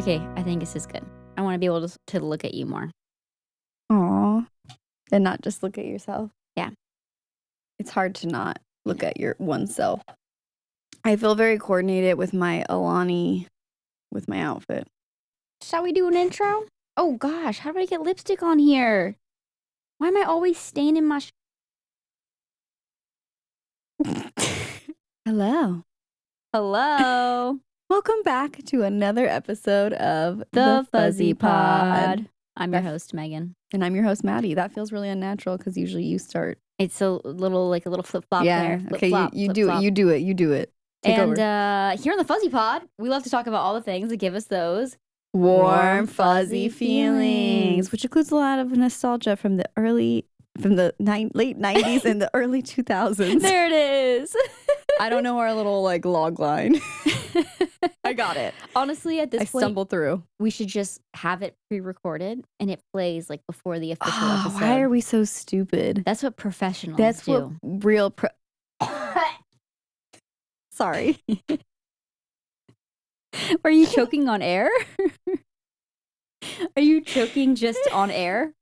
Okay, I think this is good. I want to be able to look at you more. Aw. And not just look at yourself. Yeah. It's hard to not look at your oneself. I feel very coordinated with my Alani, with my outfit. Shall we do an intro? Oh gosh, how do I get lipstick on here? Why am I always staining my... Hello. Hello. Welcome back to another episode of The Fuzzy Pod. I'm your host, Megan. And I'm your host, Maddie. That feels really unnatural because usually you start. It's a little flip-flop there. Okay, you do it. Take over. Here on the Fuzzy Pod, we love to talk about all the things that give us those warm, fuzzy feelings, which includes a lot of nostalgia from the late 90s and the early 2000s. There it is. I don't know our little log line. I got it. Honestly, at this point, I stumbled through. We should just have it pre-recorded and it plays before the official episode. Why are we so stupid? That's what professionals That's do. What real Sorry. Are you choking on air? Are you choking just on air?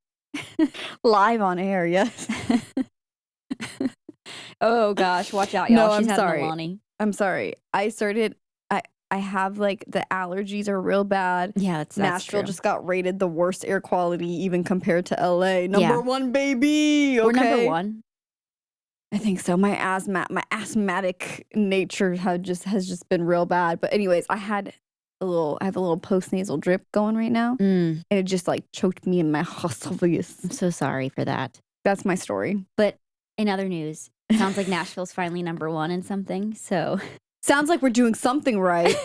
Live on air, yes. Oh gosh, watch out, y'all. No, She's I'm sorry. Milani. I'm sorry. I have the allergies are real bad. Yeah, that's Nashville true. just got rated the worst air quality even compared to LA. Number one, baby. Okay. We're number one. I think so. My asthmatic nature has just been real bad. But anyways, I have a little post-nasal drip going right now. And it just choked me in my esophagus. I'm so sorry for that. That's my story. But in other news, it sounds like Nashville's finally number one in something. So sounds like we're doing something right.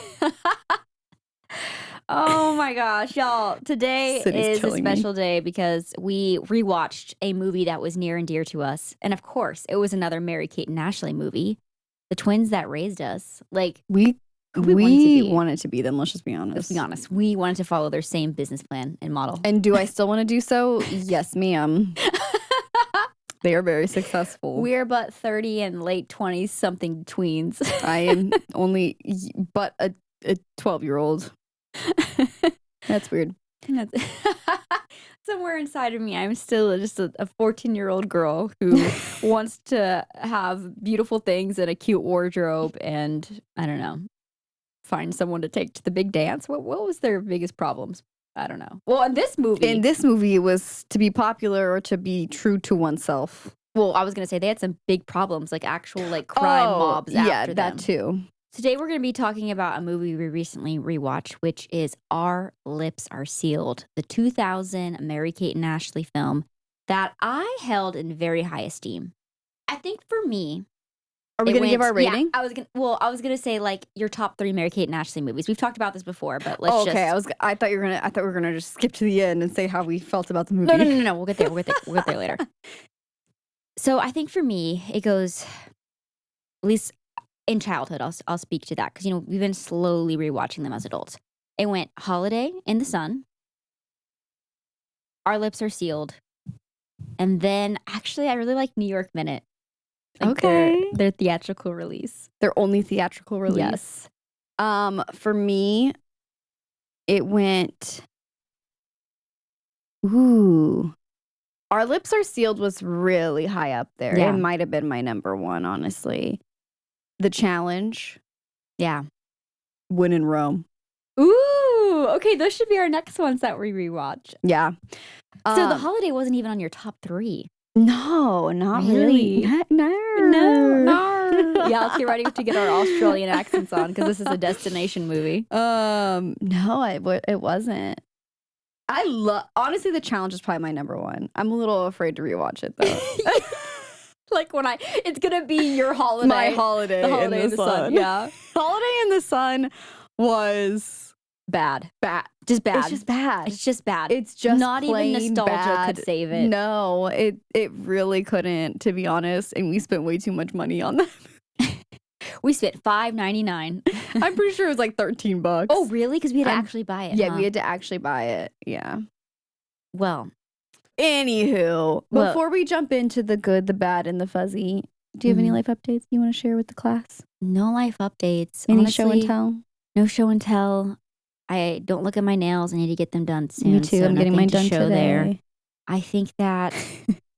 Oh my gosh, y'all. Today is a special day because we rewatched a movie that was near and dear to us. And of course, it was another Mary-Kate and Ashley movie. The twins that raised us. We wanted to be them, let's just be honest. Let's be honest. We wanted to follow their same business plan and model. And do I still want to do so? Yes, ma'am. They are very successful. We're but 30 and late 20s something tweens. I am only but a 12-year-old. That's weird. Somewhere inside of me, I'm still just a 14-year-old girl who wants to have beautiful things and a cute wardrobe and, I don't know, find someone to take to the big dance. What was their biggest problems? I don't know. Well, in this movie, it was to be popular or to be true to oneself. Well, I was going to say they had some big problems, actual crime mobs after them. Yeah, that too. Today we're going to be talking about a movie we recently rewatched, which is Our Lips Are Sealed, the 2000 Mary-Kate and Ashley film that I held in very high esteem. I think for me, are we going to give our rating? Yeah, I was gonna say your top 3 Mary-Kate and Ashley movies. We've talked about this before, but let's just. I thought we were gonna just skip to the end and say how we felt about the movie. No. We'll get there. We'll get there later. So I think for me, it goes, at least in childhood, I'll speak to that because we've been slowly rewatching them as adults. It went Holiday in the Sun, Our Lips Are Sealed, and then actually I really like New York Minute. Their theatrical release. Their only theatrical release. Yes. For me, it went. Ooh. Our Lips Are Sealed was really high up there. Yeah. It might have been my number one, honestly. The Challenge. Yeah. When in Rome. Ooh. Okay, those should be our next ones that we rewatch. Yeah. So The Holiday wasn't even on your top 3. No, not really. No. Yeah, let's get ready to get our Australian accents on because this is a destination movie. No, it wasn't. Honestly, The Challenge is probably my number one. I'm a little afraid to rewatch it though. It's gonna be your holiday. My holiday. The Holiday in the Sun. Yeah. Holiday in the Sun was bad. Just bad. It's just bad. It's just bad. It's just not even nostalgia bad. could save it. No, it really couldn't, to be honest. And we spent way too much money on that. We spent $5.99. I'm pretty sure it was $13. Oh, really? Because we had to actually buy it. Yeah, we had to actually buy it. Yeah. Well, anywho, before we jump into the good, the bad, and the fuzzy, do you have any life updates you want to share with the class? No life updates. Any show and tell? No show and tell. I don't look at my nails. I need to get them done soon. Me too. So I'm getting mine done show today. there. I think that.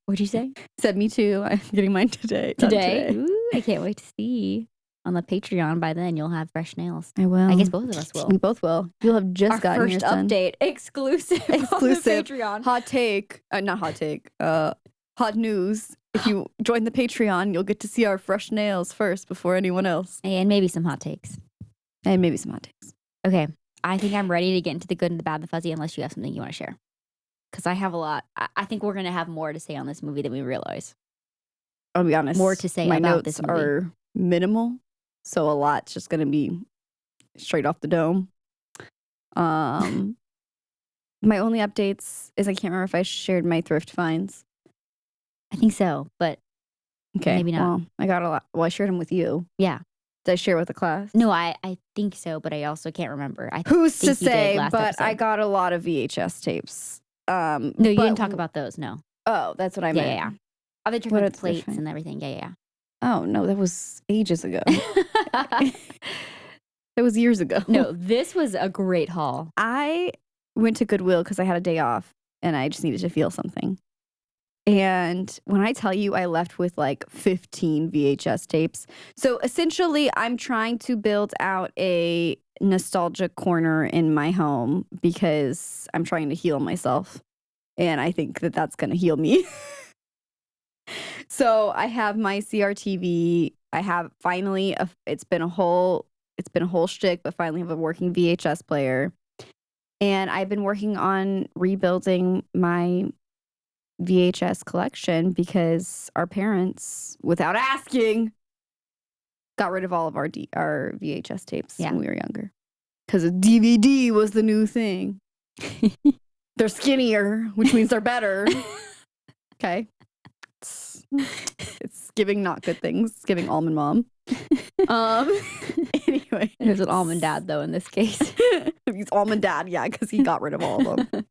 What'd you say? Said me too. I'm getting mine today. Today? Ooh, I can't wait to see. On the Patreon, by then you'll have fresh nails. I will. I guess both of us will. We both will. You'll have just Our gotten first yours done. update, exclusive on the Patreon. Hot take. Not hot take. Hot news. If you join the Patreon, you'll get to see our fresh nails first before anyone else. And maybe some hot takes. Okay. I think I'm ready to get into the good and the bad and the fuzzy unless you have something you want to share. Because I have a lot. I think we're going to have more to say on this movie than we realize. I'll be honest. More to say my about notes this movie. are minimal. So a lot's just going to be straight off the dome. My only updates is I can't remember if I shared my thrift finds. I think so, but okay, maybe not. Well, I got a lot. Well, I shared them with you. Yeah. Did I share with the class? No, I think so, but I also can't remember. Who's to say? But episode. I got a lot of VHS tapes. No, you didn't talk about those. No. Oh, that's what I meant. Yeah. I've been talking about the plates and everything. Yeah. Oh no, that was ages ago. That was years ago. No, this was a great haul. I went to Goodwill because I had a day off and I just needed to feel something. And when I tell you I left with like 15 VHS tapes. So essentially, I'm trying to build out a nostalgia corner in my home because I'm trying to heal myself. And I think that that's going to heal me. So I have my CRTV. I have finally, it's been a whole shtick, but finally have a working VHS player. And I've been working on rebuilding my VHS collection because our parents, without asking, got rid of all of our VHS tapes when we were younger. Because a DVD was the new thing. They're skinnier, which means they're better. Okay. It's giving not good things. It's giving almond mom. Anyway. There's an almond dad, though, in this case. He's almond dad, yeah, because he got rid of all of them.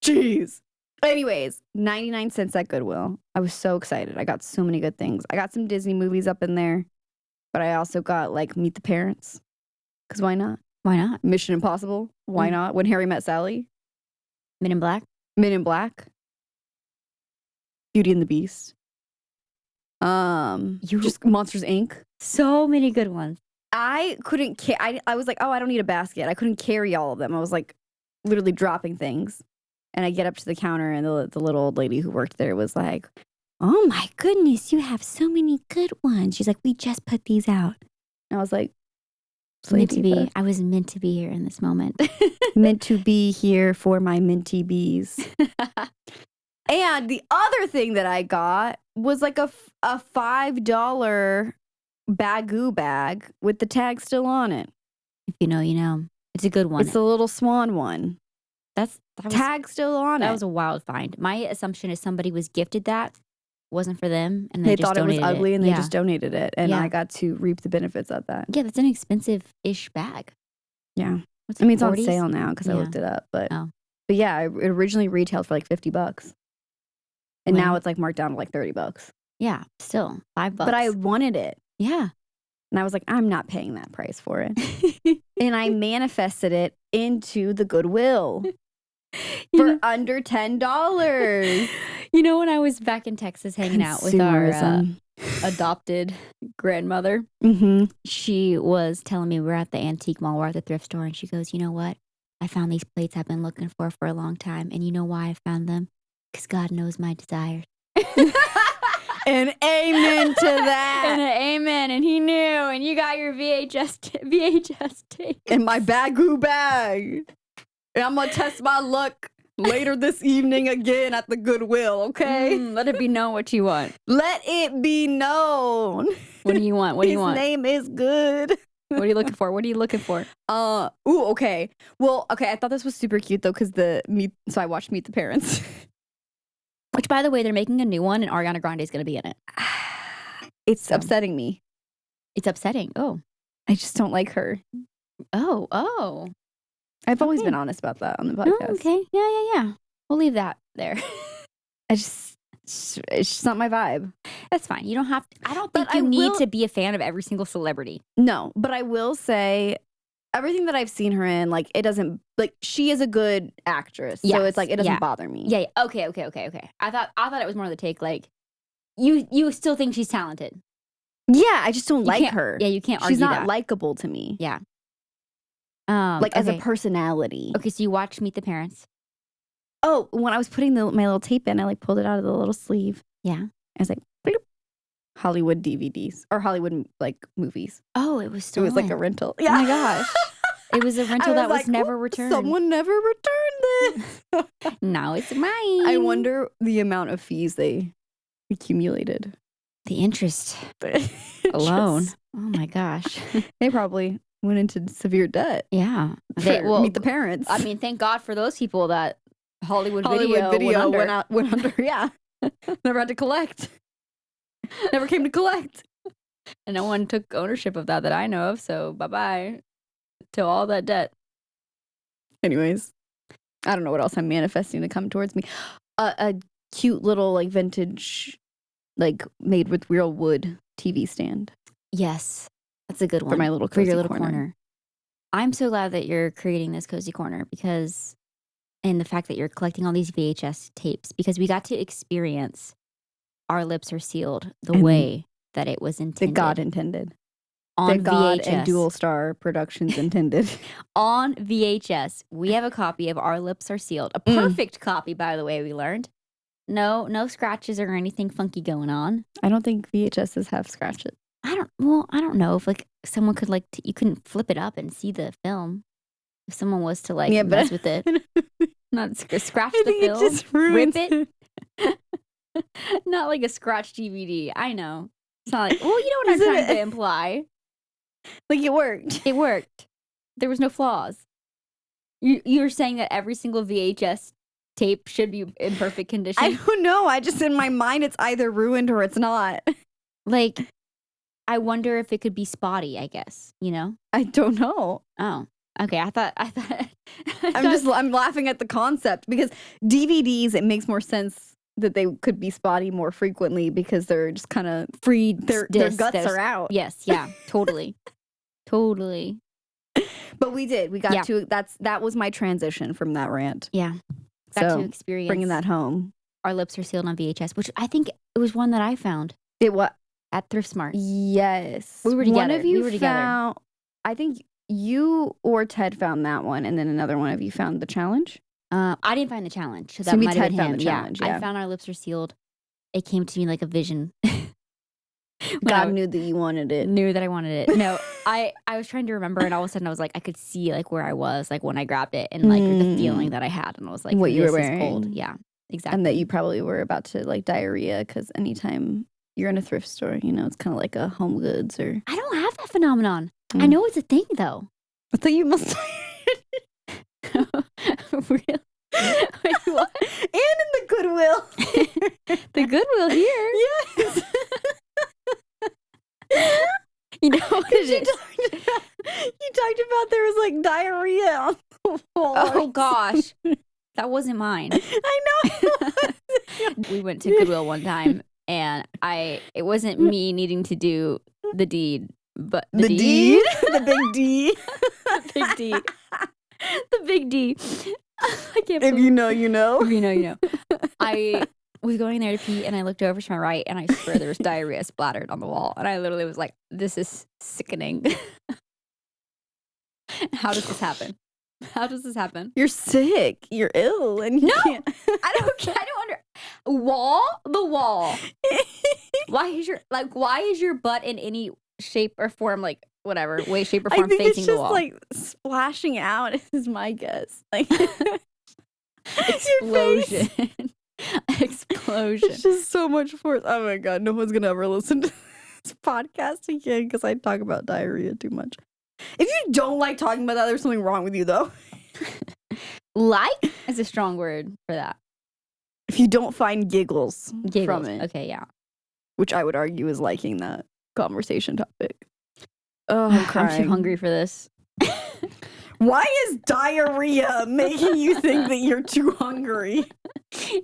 Jeez. Anyways, 99 cents at Goodwill. I was so excited. I got so many good things. I got some Disney movies up in there, but I also got like Meet the Parents. Because why not? Why not? Mission Impossible. Why not? When Harry Met Sally. Men in Black. Men in Black. Beauty and the Beast. Just Monsters Inc. So many good ones. I couldn't I was like, oh, I don't need a basket. I couldn't carry all of them. I was like literally dropping things. And I get up to the counter and the little old lady who worked there was like, oh my goodness, you have so many good ones. She's like, we just put these out. And I was like, I was meant to be here in this moment. Meant to be here for my minty bees. And the other thing that I got was like a $5 Bagoo bag with the tag still on it. If you know, you know. It's a good one. It's a little swan one. Tag still on it. That was a wild find. My assumption is somebody was gifted that. Wasn't for them. And they thought it was ugly and they just donated it. And I got to reap the benefits of that. Yeah, that's an expensive-ish bag. Yeah. What's I mean, it's 40s? on sale now because I looked it up. But yeah, it originally retailed for like $50. And now it's like marked down to like $30. Yeah, still $5. But I wanted it. Yeah. And I was like, I'm not paying that price for it. And I manifested it into the Goodwill for under $10. You know, when I was back in Texas hanging out with our adopted grandmother, she was telling me we're at the antique mall, we're at the thrift store, and she goes, you know what? I found these plates I've been looking for a long time. And you know why I found them? Because God knows my desires. And amen to that. And an amen. And he knew. And you got your VHS tape. In my Bagoo bag. And I'm going to test my luck later this evening again at the Goodwill, okay? Let it be known what you want. Let it be known. What do you want? What do you want? His name is good. What are you looking for? What are you looking for? Okay. Well, okay, I thought this was super cute though, because so I watched Meet the Parents. Which, by the way, they're making a new one, and Ariana Grande is going to be in it. It's upsetting me. It's upsetting. Oh. I just don't like her. Oh. I've always been honest about that on the podcast. Oh, okay. Yeah. We'll leave that there. It's just not my vibe. That's fine. You don't have to. I don't think you need to be a fan of every single celebrity. No, but I will say everything that I've seen her in, like, it doesn't, like, she is a good actress. So it's like, it doesn't bother me. Yeah. Okay. I thought it was more of the take, like, you still think she's talented. Yeah, I just don't like her. Yeah, you can't argue She's not that. likable to me. Yeah. Like, as a personality. Okay, so you watched Meet the Parents. Oh, when I was putting my little tape in, I, like, pulled it out of the little sleeve. Yeah. I was like, bloop. Hollywood DVDs. Or Hollywood, like, movies. Oh, it was stolen. It was like a rental. Yeah. Oh my gosh. It was a rental that was never returned. Someone never returned it. Now it's mine. I wonder the amount of fees they accumulated. The interest alone. Oh my gosh. They probably went into severe debt. Yeah. Meet the Parents. I mean, thank God for those people that Hollywood Video went under. Yeah. Never had to collect. Never came to collect. And no one took ownership of that I know of. So bye-bye to all that debt. Anyways, I don't know what else I'm manifesting to come towards me. A cute little, like, vintage, like, made with real wood TV stand. Yes. That's a good one. For my little cozy your little corner. I'm so glad that you're creating this cozy corner and the fact that you're collecting all these VHS tapes, because we got to experience Our Lips Are Sealed the way that it was intended. That God intended. On that God VHS. and Dual Star Productions intended. On VHS, we have a copy of Our Lips Are Sealed. A perfect copy, by the way, we learned. No scratches or anything funky going on. I don't think VHSs have scratches. I don't know if, like, someone could, like, you couldn't flip it up and see the film. If someone was to, like, mess with it. Not scratch the film. It just rip it. Not like a scratch DVD. I know. It's not like, well, you know what I'm trying to imply. Like, it worked. It worked. There was no flaws. You're saying that every single VHS tape should be in perfect condition? I don't know. I just, in my mind, it's either ruined or it's not. Like, I wonder if it could be spotty, I guess, you know? I don't know. Oh, okay. I thought I'm laughing at the concept, because DVDs, it makes more sense that they could be spotty more frequently because they're just kind of free. Their guts are out. Yes. Yeah, totally. Totally. But we did. We got to, that was my transition from that rant. Yeah. Got to experience. Bringing that home. Our Lips Are Sealed on VHS, which I think it was one that I found. It what? At Thrift Smart. Yes. We were together. One of you found, I think you or Ted found that one, and then another one of you found the challenge. I didn't find the challenge. So that might have Ted been found him. the challenge. Yeah. I found Our Lips Are Sealed. It came to me like a vision. God knew that you wanted it. Knew that I wanted it. No, I was trying to remember, and all of a sudden I was like, I could see, like, where I was, like, when I grabbed it, and, like, the feeling that I had, and I was like, what you were wearing. Is cold. Yeah, exactly. And that you probably were about to, like, diarrhea, because anytime you're in a thrift store, you know, it's kind of like a Home Goods or... I don't have that phenomenon. I know it's a thing, though. I thought you must... Really? Wait, what? And in the Goodwill. The Goodwill here? Yes. You know what it is? You talked about there was, like, diarrhea on the wall. Oh, gosh. That wasn't mine. I know. We went to Goodwill one time, and it wasn't me needing to do the deed, but the deed? The big D. The big D. The big D. I can't believe. If you know, you know. If you know, you know. I was going there to pee, and I looked over to my right, and I swear there was diarrhea splattered on the wall. And I literally was like, this is sickening. How does this happen? How does this happen? You're sick. You're ill. And you can't. I don't the wall. Why is your butt in any shape or form, like, whatever, way, shape, or form facing the wall? I think it's just, like, splashing out is my guess. Like, explosion. Explosion. It's just so much force. Oh my God, no one's gonna ever listen to this podcast again because I talk about diarrhea too much. If you don't like talking about that, there's something wrong with you, though. Like is a strong word for that. If you don't find giggles from it. Okay, yeah. Which I would argue is liking that conversation topic. Oh, I'm too hungry for this. Why is diarrhea making you think that you're too hungry?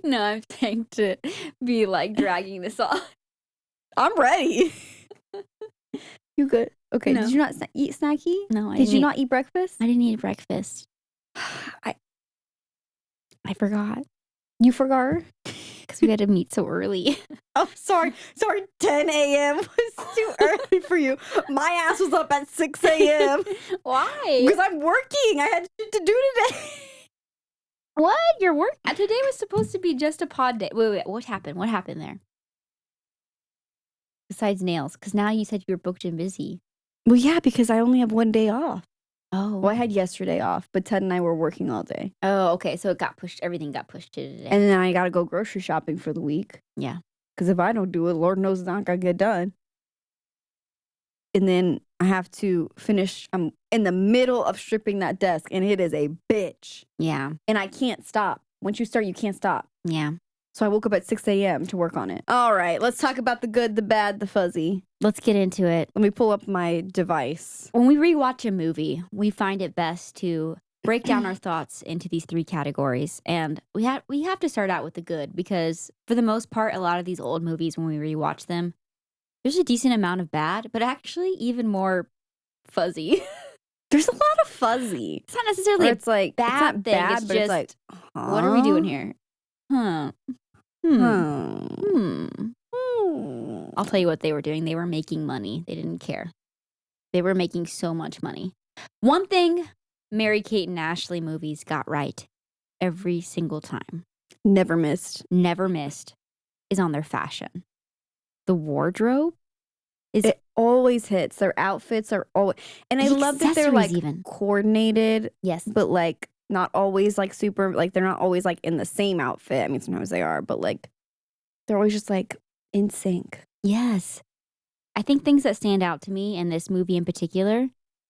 No, I'm saying to be, like, dragging this off. I'm ready. You good? Okay, No. did you not eat snacky? No, Did you not eat breakfast? I didn't eat breakfast. I forgot You forgot? because we had to meet so early. Oh, sorry. 10 a.m. was too early for you. My ass was up at 6 a.m. Why? because I'm working. I had shit to do today. What? Your work? Today was supposed to be just a pod day. Wait. What happened? What happened there? Besides nails, because now you said you were booked and busy. Well, yeah, because I only have one day off. Oh. Well, I had yesterday off, but Ted and I were working all day. Oh, okay. So it got pushed. Everything got pushed to today. And then I got to go grocery shopping for the week. Yeah. Because if I don't do it, Lord knows it's not going to get done. And then I have to finish. I'm in the middle of stripping that desk, and it is a bitch. Yeah. And I can't stop. Once you start, you can't stop. Yeah. So I woke up at 6 a.m. to work on it. All right, let's talk about the good, the bad, the fuzzy. Let's get into it. Let me pull up my device. When we rewatch a movie, we find it best to break down our thoughts into these 3 categories. And we have to start out with the good because for the most part, a lot of these old movies, when we rewatch them, there's a decent amount of bad, but actually even more fuzzy. There's a lot of fuzzy. It's not necessarily Or it's like bad it's not thing. bad, It's but just, it's like, what are we doing here? Huh. I'll tell you what they were doing. They were making money. They didn't care. They were making so much money. One thing Mary-Kate and Ashley movies got right every single time, Never missed. is on their fashion. The wardrobe is It always hits. Their outfits are always, and I the love that they're like accessories even. coordinated, Yes. but like not always like super, like they're not always like in the same outfit. I mean, sometimes they are, but like they're always just like in sync. Yes. I think things that stand out to me in this movie in particular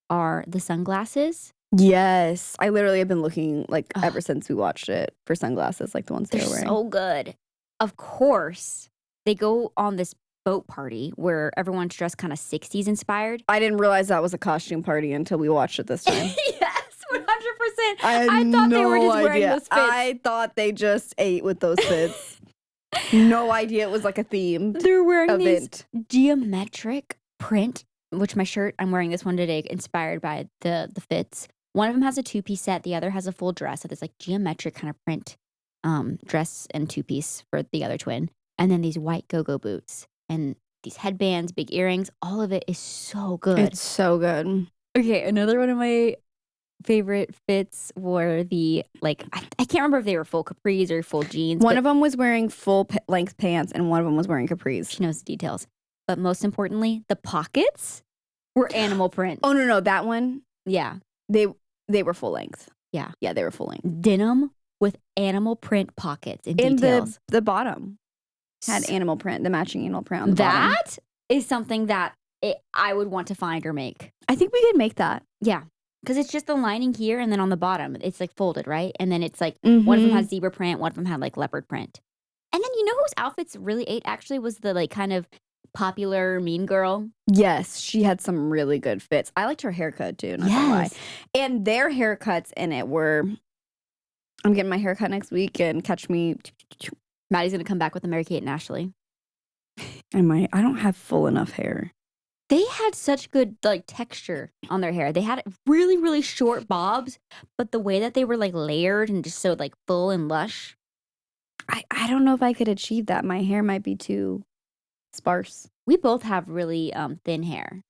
are the sunglasses. Yes. I literally have been looking like Ugh. ever since we watched it for sunglasses, like the ones They're they're wearing. so good. Of course, they go on this boat party where everyone's dressed kind of 60s inspired. I didn't realize that was a costume party until we watched it this time. Yes, 100%. I thought they were just wearing those fits. I thought they just ate with those fits. No idea it was like a themed They're wearing event. these geometric print, which my shirt, I'm wearing this one today, inspired by the fits. One of them has a 2-piece set. The other has a full dress. So there's like geometric kind of print dress and 2-piece for the other twin. And then these white go-go boots and these headbands, big earrings. All of it is so good. It's so good. Okay, another one of my favorite fits were the, like, I can't remember if they were full capris or full jeans. One of them was wearing full length pants and one of them was wearing capris. She knows the details. But most importantly, the pockets were animal print. Oh, no, that one, Yeah. they were full length. Yeah. Yeah, they were full length. Denim with animal print pockets and And details. the bottom had animal print, the matching animal print on the bottom. That is something that I would want to find or make. I think we could make that. Yeah. Because it's just the lining here and then on the bottom, it's like folded, right? And then it's like one of them has zebra print, one of them had like leopard print. And then you know whose outfits really ate actually was the like kind of popular mean girl. Yes, she had some really good fits. I liked her haircut too, not gonna lie. Yes. And their haircuts in it were, I'm getting my haircut next week and catch me. Maddie's going to come back with the Mary-Kate and Ashley. I don't have full enough hair. They had such good like texture on their hair. They had really, really short bobs, but the way that they were like layered and just so like full and lush. I don't know if I could achieve that. My hair might be too sparse. We both have really thin hair.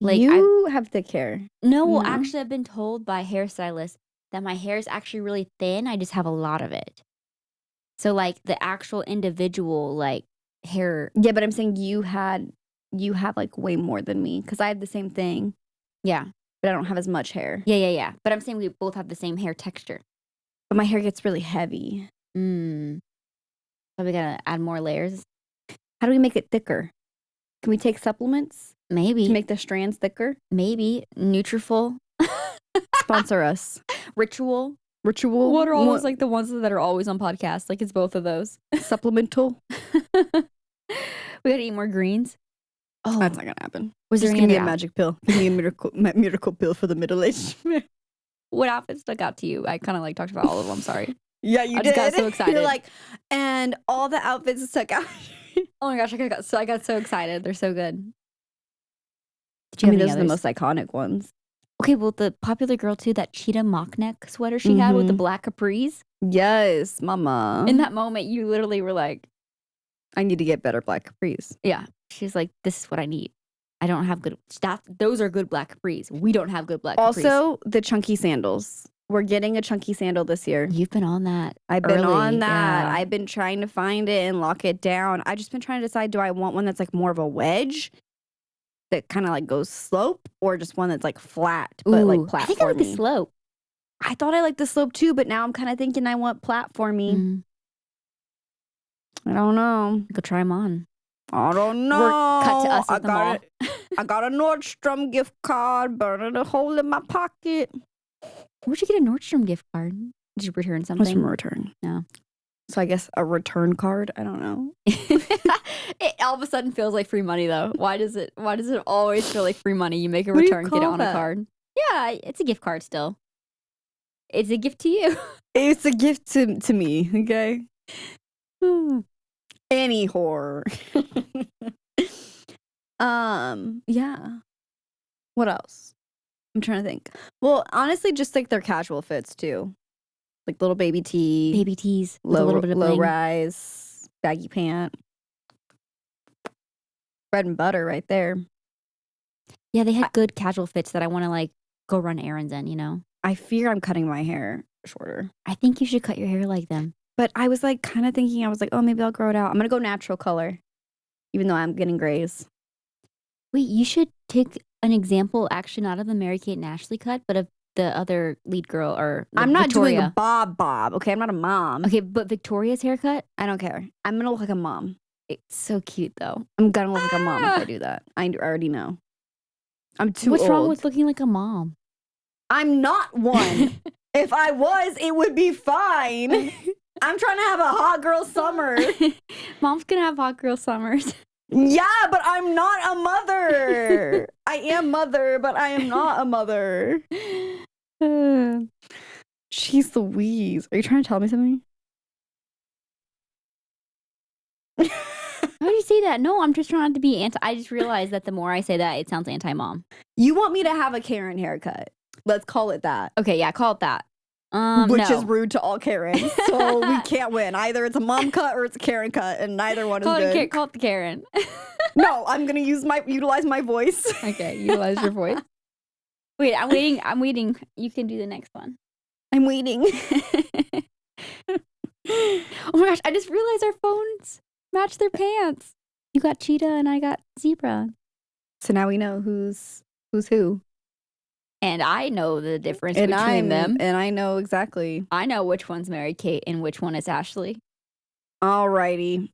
Like you have thick hair. No, well, No? actually, I've been told by hairstylists that my hair is actually really thin. I just have a lot of it. So like the actual individual like hair. Yeah, but I'm saying you have like way more than me because I have the same thing, Yeah. but I don't have as much hair. Yeah. But I'm saying we both have the same hair texture. But my hair gets really heavy. So we gotta add more layers. How do we make it thicker? Can we take supplements Maybe. to make the strands thicker? Maybe. Nutrafol. Sponsor us. Ritual. Ritual. What are all those like the ones that are always on podcasts? Like it's both of those. Supplemental. We gotta eat more greens. Oh, That's not gonna happen. was there Just any give me a other magic pill. Give me a miracle pill for the middle-aged man. what outfit stuck out to you? I kind of like talked about all of them. Sorry. Yeah, you I did. just got so excited. You're like, and all the outfits stuck out. Oh my gosh, I got so excited. They're so good. Did you have any those are the others? most iconic ones. Okay, well, the popular girl too, that cheetah mock neck sweater she had with the black capris. Yes, mama. In that moment, you literally were like, I need to get better black capris. yeah. She's like, this is what I need. I don't have good. Those are good black capris. We don't have good black capris. Also, the chunky sandals. We're getting a chunky sandal this year. You've been on that. I've been early, on that. yeah. I've been trying to find it and lock it down. I've just been trying to decide, do I want one that's like more of a wedge that kind of like goes slope, or just one that's like flat but like platformy? I think I like the slope. I thought I liked the slope too, but now I'm kind of thinking I want platformy. I don't know. Go try them on. I don't know. We're cut to us at the mall. I got a Nordstrom gift card, burning a hole in my pocket. Where'd you get a Nordstrom gift card? Did you return something? What's from a return? No. So I guess a return card? I don't know. It all of a sudden feels like free money though. Why does it always feel like free money? You make a return, get it on a card. Yeah, it's a gift card still. It's a gift to you. It's a gift to me, okay? Any horror. Yeah. What else? I'm trying to think. Well, honestly, just like their casual fits too. Like little baby tee. Baby tees with a little bit of low bling. rise, baggy pant. Bread and butter right there. Yeah, they had good casual fits that I want to like go run errands in, you know? I fear I'm cutting my hair shorter. I think you should cut your hair like them. But I was like kind of thinking, I was like, oh, maybe I'll grow it out. I'm going to go natural color, even though I'm getting grays. Wait, you should take an example, actually not of the Mary-Kate and Ashley cut, but of the other lead girl, or I'm not Victoria. doing a bob. Okay, I'm not a mom. Okay, but Victoria's haircut? I don't care. I'm going to look like a mom. It's so cute, though. I'm going to look like a mom if I do that. I already know. I'm too What's old. wrong with looking like a mom? I'm not one. If I was, it would be fine. I'm trying to have a hot girl summer. Mom's gonna have hot girl summers. Yeah, but I'm not a mother. I am mother, but I am not a mother. Jeez Louise. Are you trying to tell me something? How do you say that? No, I'm just trying to be anti. I just realized that the more I say that, it sounds anti-mom. You want me to have a Karen haircut. Let's call it that. Okay, yeah, call it that. Which no. is rude to all Karens. So we can't win. Either it's a mom cut or it's a Karen cut, and neither one is good. Call it the Karen. No, I'm gonna utilize my voice. Okay, utilize your voice. Wait, I'm waiting. You can do the next one. I'm waiting. Oh my gosh, I just realized our phones match their pants. You got cheetah and I got zebra. So now we know who's who. And I know the difference between them. And I know exactly. I know which one's Mary-Kate and which one is Ashley. Alrighty.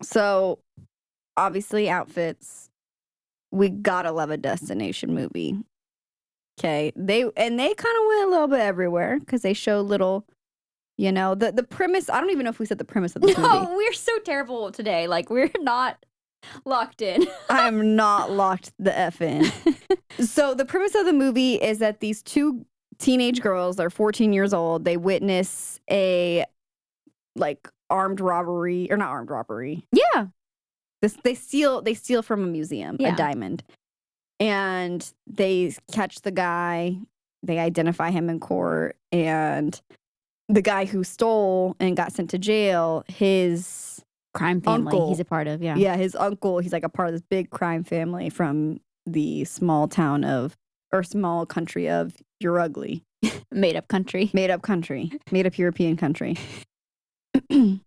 So, obviously, outfits. We gotta love a destination movie. Okay. They kind of went a little bit everywhere because they show little, you know, the premise. I don't even know if we said the premise of this movie. No, we're so terrible today. Like, we're not locked in. I'm not locked the F in. So the premise of the movie is that these two teenage girls, they're 14 years old, they witness a like armed robbery, or not armed robbery. Yeah. They steal from a museum, a diamond. And they catch the guy, they identify him in court, and the guy who stole and got sent to jail, his crime family uncle, he's a part of, yeah, his uncle, he's like a part of this big crime family from the small country of Uruguay. Made up country. Made up European country. And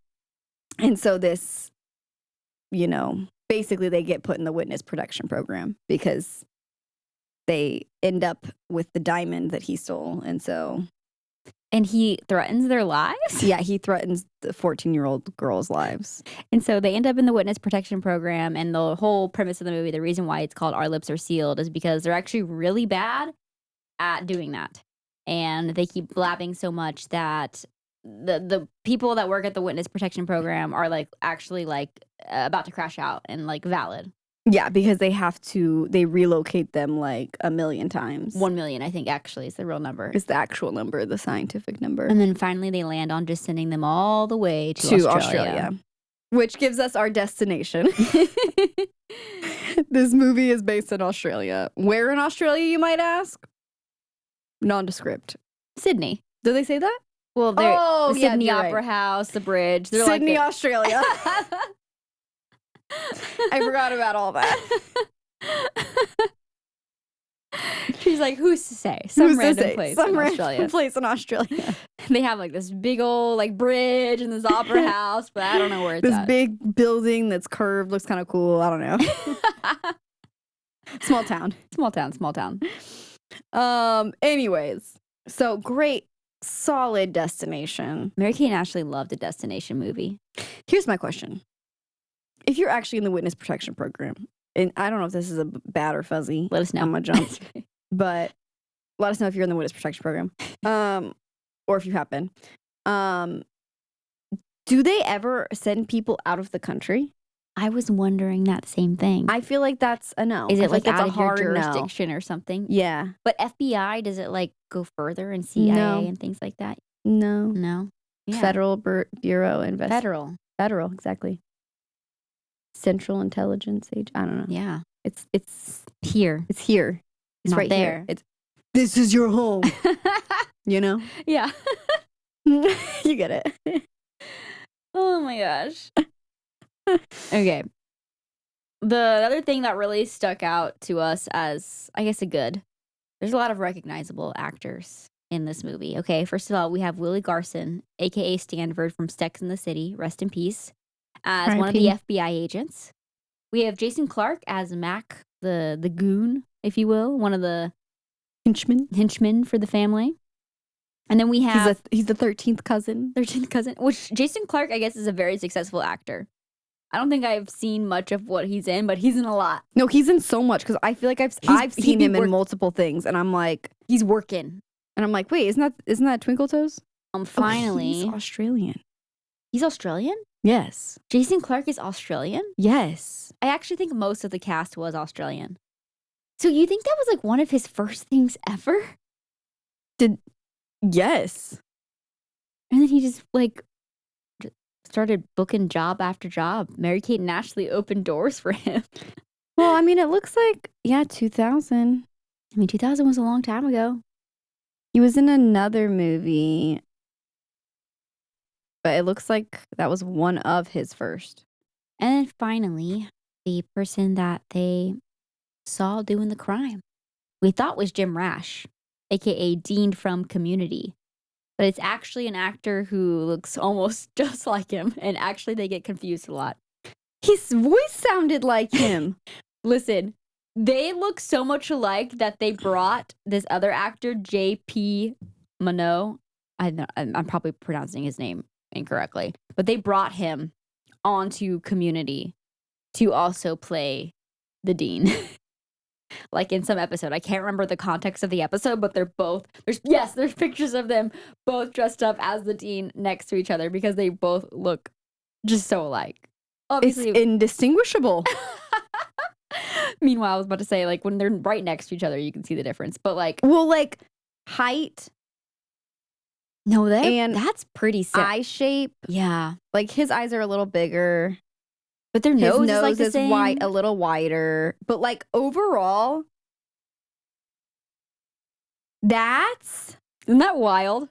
so this, you know, basically they get put in the witness protection program because they end up with the diamond that he stole. And he threatens their lives? Yeah, he threatens the 14-year-old girls' lives. And so they end up in the witness protection program. And the whole premise of the movie, the reason why it's called Our Lips Are Sealed, is because they're actually really bad at doing that. And they keep blabbing so much that the people that work at the witness protection program are like actually like about to crash out and like valid. Yeah, because they relocate them like 1 million times. 1 million, I think, actually, is the real number. It's the actual number, the scientific number. And then finally they land on just sending them all the way to Australia. Which gives us our destination. This movie is based in Australia. Where in Australia, you might ask? Nondescript. Sydney. Do they say that? Well, Oh, the yeah, Sydney you're Opera right. House, the bridge. They're Sydney, like Australia. I forgot about all that. She's like, who's to say? Some Who's to random say? place Some in random Australia. place in Australia. They have like this big old like bridge and this opera house, but I don't know where it's This at. big building that's curved looks kind of cool. I don't know. Small town. Small town. Anyways, so great, solid destination. Mary-Kate and Ashley loved a destination movie. Here's my question. If you're actually in the witness protection program, and I don't know if this is a bad or fuzzy. Let us know. I'm gonna jump. But let us know if you're in the witness protection program. Or if you have been. Do they ever send people out of the country? I was wondering that same thing. I feel like that's a no. Is I it feel like that's out a of your hard no. jurisdiction or something? Yeah. But FBI, does it like go further and CIA No. and things like that? No. No. Yeah. Federal Bureau Investigation. Federal. Exactly. Central Intelligence Agency. I don't know. Yeah. It's Here. It's here. It's Not right there. here. This is your home. You know? Yeah. You get it. Oh my gosh. Okay. The other thing that really stuck out to us as, I guess, there's a lot of recognizable actors in this movie. Okay, first of all, we have Willie Garson, aka Stanford from Sex and the City, rest in peace, as one of the FBI agents. We have Jason Clarke as Mac, the goon, if you will, one of the henchmen for the family. And then we have he's the 13th cousin. Which Jason Clarke, I guess, is a very successful actor. I don't think I've seen much of what he's in, but he's in a lot. No, he's in so much because I feel like I've seen him in multiple things, and I'm like, he's working. And I'm like, wait, isn't that Twinkle Toes? Finally, he's Australian. He's Australian? Yes. Jason Clarke is Australian? Yes. I actually think most of the cast was Australian. So you think that was like one of his first things ever? Yes. And then he just like started booking job after job. Mary-Kate and Ashley opened doors for him. Well, I mean, it looks like, 2000. I mean, 2000 was a long time ago. He was in another movie, but it looks like that was one of his first. And then finally, the person that they saw doing the crime, we thought was Jim Rash, aka Dean from Community. But it's actually an actor who looks almost just like him. And actually, they get confused a lot. His voice sounded like him. Listen, they look so much alike that they brought this other actor, J.P. Mano. I'm probably pronouncing his name incorrectly. But they brought him onto Community to also play the Dean. Like in some episode. I can't remember the context of the episode, but they're both, there's pictures of them both dressed up as the Dean next to each other because they both look just so alike. Obviously, it's indistinguishable. Meanwhile, I was about to say, like, when they're right next to each other, you can see the difference. But like, well, like height. No, that's pretty sick. Eye shape. Yeah. Like his eyes are a little bigger. But their nose is like the is same. White, a little wider. But like overall, isn't that wild?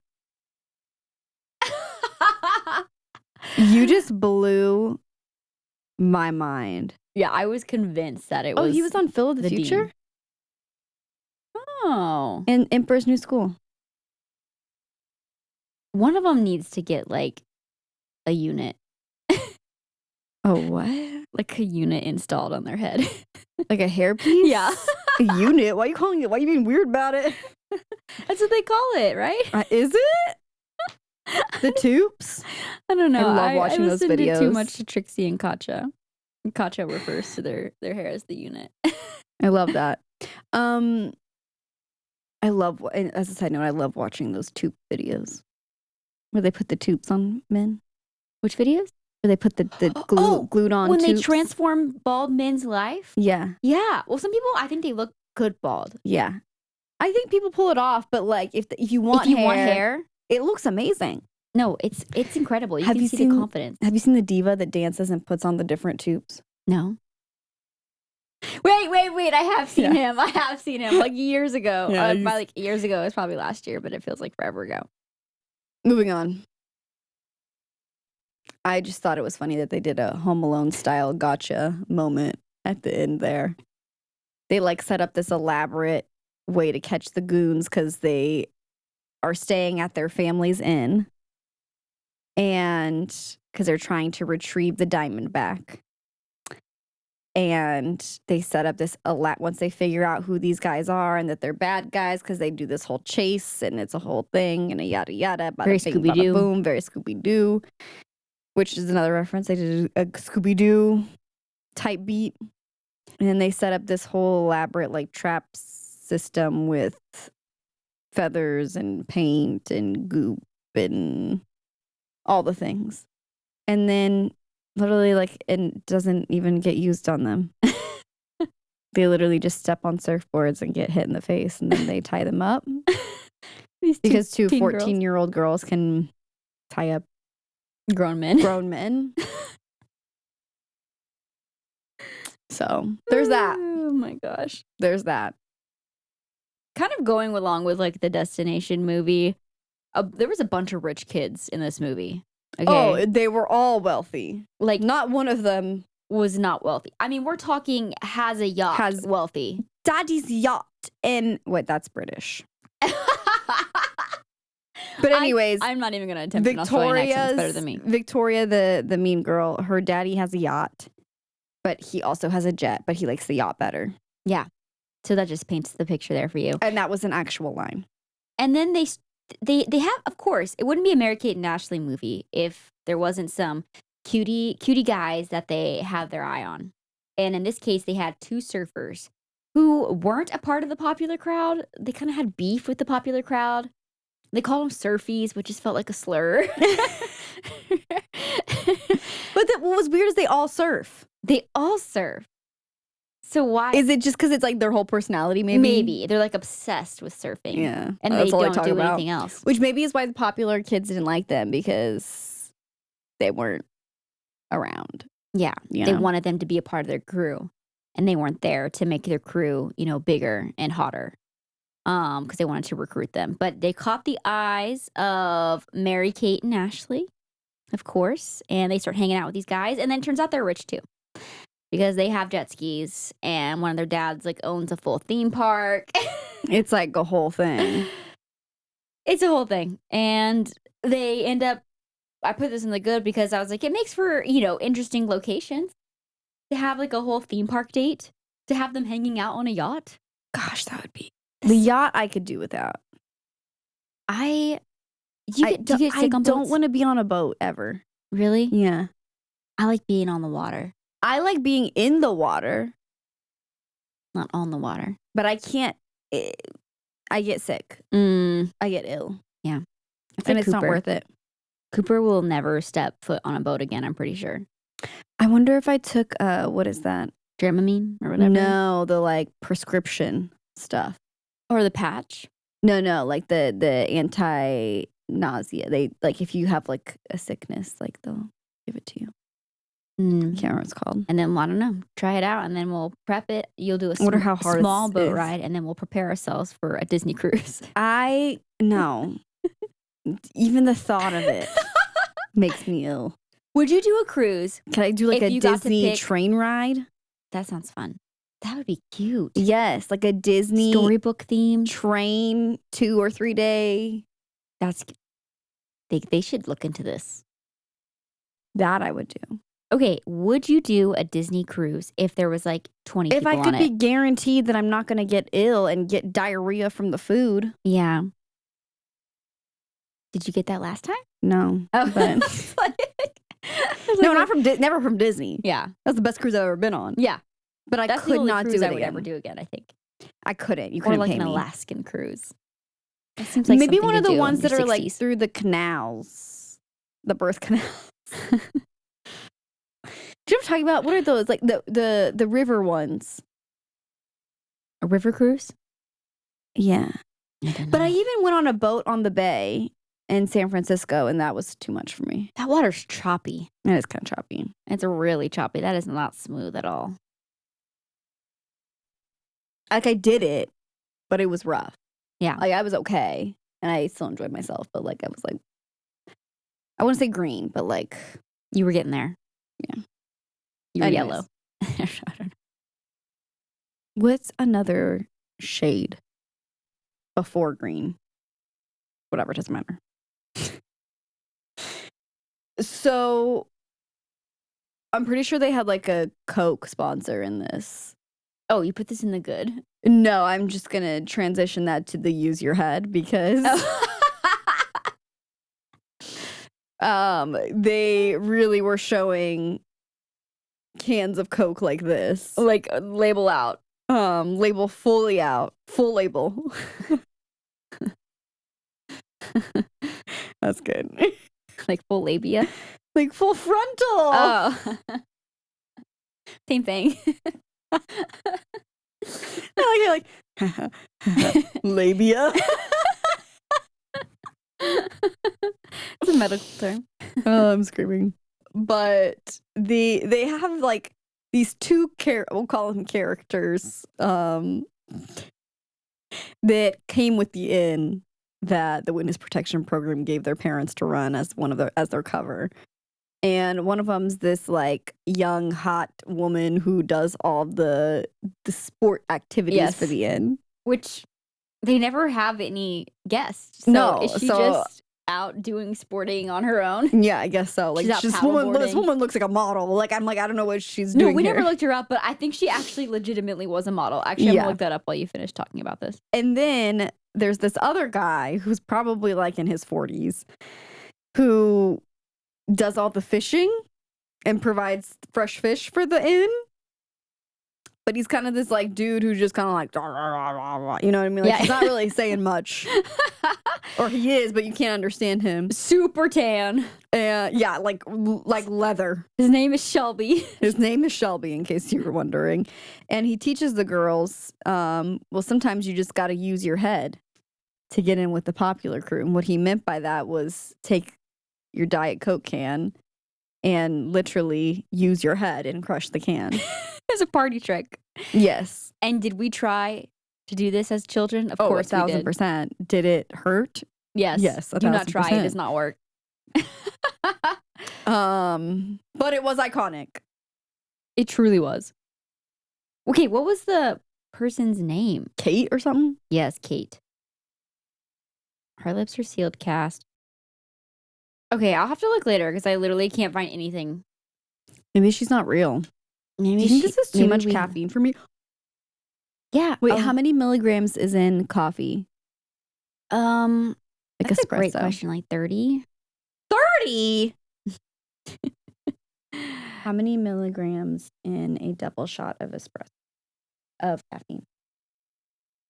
You just blew my mind. Yeah, I was convinced that it was. Oh, he was on Phil of the Future? Dean. Oh. And Emperor's New School. One of them needs to get like a unit. Oh, what? Like a unit installed on their head. Like a hairpiece? Yeah. A unit? Why are you calling it? Why are you being weird about it? That's what they call it, right? Is it? The tubes? I don't know. I love watching those videos. I listened too much to Trixie and Katja. And Katja refers to their hair as the unit. I love that. As a side note, I love watching those tube videos where they put the tubes on men. Which videos? Where they put the glued on when tubes. they transform bald men's life? Yeah. Yeah. Well, some people, I think they look good bald. Yeah. I think people pull it off, but like if you want hair, it looks amazing. No, it's incredible. You can see the confidence. Have you seen the diva that dances and puts on the different tubes? No. Wait. I have seen him. I have seen him like years ago. Yeah, by like years ago, it's probably last year, but it feels like forever ago. Moving on. I just thought it was funny that they did a Home Alone style gotcha moment at the end there. They like set up this elaborate way to catch the goons because they are staying at their family's inn, and because they're trying to retrieve the diamond back. And they set up this once they figure out who these guys are and that they're bad guys, because they do this whole chase and it's a whole thing and a yada yada. Very Scooby-Doo. Boom, very Scooby-Doo, which is another reference. They did a Scooby-Doo type beat. And then they set up this whole elaborate like trap system with feathers and paint and goop and all the things. And then literally like it doesn't even get used on them. They literally just step on surfboards and get hit in the face, and then they tie them up. Because two 14-year-old girls can tie up grown men. So there's that. Oh my gosh. There's that. Kind of going along with like the Destination movie, there was a bunch of rich kids in this movie. Okay? Oh, they were all wealthy. Like, not one of them was not wealthy. I mean, we're talking has a yacht, wealthy. Daddy's yacht. And wait, that's British. But anyways, I'm not even going to attempt an Australian accent. It's better than me. Victoria, the mean girl, her daddy has a yacht, but he also has a jet, but he likes the yacht better. Yeah. So that just paints the picture there for you. And that was an actual line. And then they have, of course, it wouldn't be a Mary-Kate and Ashley movie if there wasn't some cutie guys that they have their eye on. And in this case, they had two surfers who weren't a part of the popular crowd. They kind of had beef with the popular crowd. They called them surfies, which just felt like a slur. But what was weird is they all surf. They all surf. So why? Is it just because it's like their whole personality, maybe? Maybe. They're like obsessed with surfing. Yeah. And they don't do anything else. Which maybe is why the popular kids didn't like them, because they weren't around. Yeah. They wanted them to be a part of their crew. And they weren't there to make their crew, bigger and hotter. Because they wanted to recruit them. But they caught the eyes of Mary-Kate and Ashley, of course. And they start hanging out with these guys. And then it turns out they're rich too. Because they have jet skis, and one of their dads owns a full theme park. It's like a whole thing. It's a whole thing. And they end up, I put this in the good because I was like, it makes for, interesting locations. To have a whole theme park date. To have them hanging out on a yacht. Gosh, that would be. The yacht I could do without. I don't want to be on a boat ever. Really? Yeah. I like being on the water. I like being in the water. Not on the water. But I can't. I get sick. I get ill. Yeah. And it's not worth it. Cooper will never step foot on a boat again, I'm pretty sure. I wonder if I took, what is that? Dramamine or whatever? No, the prescription stuff. Or the patch? No, like the anti-nausea. They, if you have a sickness, they'll give it to you. I can't remember what it's called. And then, I don't know, try it out, and then we'll prep it. You'll do a small boat ride, and then we'll prepare ourselves for a Disney cruise. No. Even the thought of it makes me ill. Would you do a cruise? Can I do a Disney train ride? That sounds fun. That would be cute. Yes, a Disney storybook theme train 2 or 3 day. They should look into this. That I would do. Okay, would you do a Disney cruise if there was 20 people on it? If I could be guaranteed that I'm not going to get ill and get diarrhea from the food. Yeah. Did you get that last time? No. Oh, but never from Disney. Yeah. That's the best cruise I've ever been on. Yeah. But I could not do it I would ever do again, I think. I couldn't. You couldn't pay me. An Alaskan cruise. That seems like maybe one of the ones that are 60s. Through the canals. The birth canals. Do you know what I'm talking about? What are those? The river ones. A river cruise? Yeah. But I even went on a boat on the bay in San Francisco, and that was too much for me. That water's choppy. It is kind of choppy. It's really choppy. That is not smooth at all. like I did it, but it was rough. Yeah. Like I was okay, and I still enjoyed myself, but like I was like, I wouldn't say green, but like You were getting there. Yeah. You were Anyways. yellow. I don't know. What's another shade before green? Whatever, doesn't matter. So I'm pretty sure they had like a Coke sponsor in this. Oh, you put this in the good? No, I'm just going to transition that to the use your head because they really were showing cans of Coke like this. Like label out. Label fully out. Full label. That's good. Like full labia. Like full frontal. Oh. Same thing. like labia. It's a medical term. Oh, I'm screaming. But they have like these two we'll call them characters that came with the inn that the witness protection program gave their parents to run as their cover. And one of them's this like young hot woman who does all the sport activities for the inn, which they never have any guests. So no, is she just out doing sporting on her own? Yeah, I guess so. Like this woman looks like a model. Like I'm like I don't know what she's doing. No, we here. never looked her up, but I think she actually legitimately was a model. Actually, I'm gonna look that up while you finish talking about this. And then there's this other guy who's probably like in his 40s who does all the fishing and provides fresh fish for the inn. But he's kind of this like dude who's just kind of like, you know what I mean? Like he's not really saying much. Or he is, but you can't understand him. Super tan. Yeah, like leather. His name is Shelby. His name is Shelby, in case you were wondering. And he teaches the girls, well, sometimes you just got to use your head to get in with the popular crew. And what he meant by that was take your Diet Coke can and literally use your head and crush the can. It's a party trick. Yes. And did we try to do this as children? Of course, 1,000%. Did it hurt? Yes. Yes. 1,000%. Do not try. It does not work. But it was iconic. It truly was. Okay, what was the person's name? Kate or something? Yes, Kate. Her lips are sealed. Cast. Okay, I'll have to look later because I literally can't find anything. Maybe she's not real. Maybe this is too much caffeine for me. Yeah. Wait, how many milligrams is in coffee? Like that's a great question. Like 30? 30? How many milligrams in a double shot of espresso of caffeine?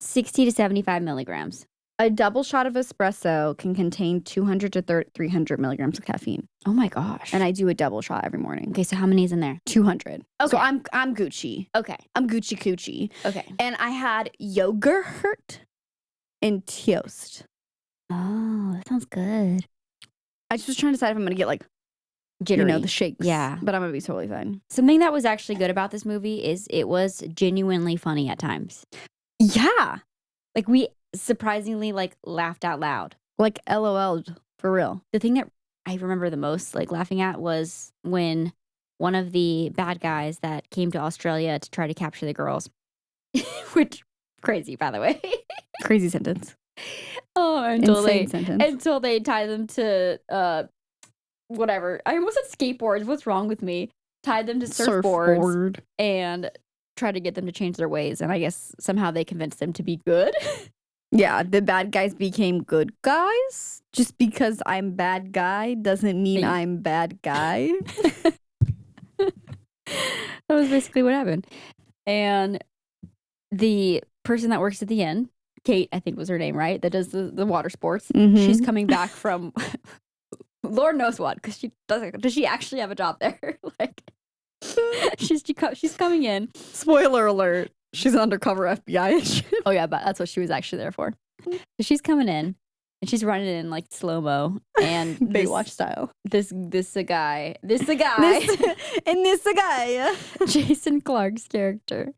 60 to 75 milligrams. A double shot of espresso can contain 200 to 300 milligrams of caffeine. Oh my gosh. And I do a double shot every morning. Okay, so how many is in there? 200. Okay. So I'm Gucci. Okay. I'm Gucci Coochie. Okay. And I had yogurt and toast. Oh, that sounds good. I just was trying to decide if I'm going to get like jittery. the shakes. Yeah. But I'm going to be totally fine. Something that was actually good about this movie is it was genuinely funny at times. Yeah. Like we surprisingly like laughed out loud. Like LOL'd for real. The thing that I remember the most like laughing at was when one of the bad guys that came to Australia to try to capture the girls, which crazy by the way. Crazy sentence. Oh, insane sentence. Until they tie them to whatever. I almost said skateboards. What's wrong with me? Tied them to surfboards and tried to get them to change their ways. And I guess somehow they convinced them to be good. Yeah, the bad guys became good guys. Just because I'm bad guy doesn't mean I'm bad guy. That was basically what happened. And the person that works at the inn, Kate, I think was her name, right? That does the water sports. Mm-hmm. She's coming back from Lord knows what, because she doesn't. Does she actually have a job there? Like, she's coming in. Spoiler alert. She's an undercover FBI agent. Oh yeah, but that's what she was actually there for. So she's coming in and she's running in like slow mo and Baywatch style. This a guy, Jason Clarke's character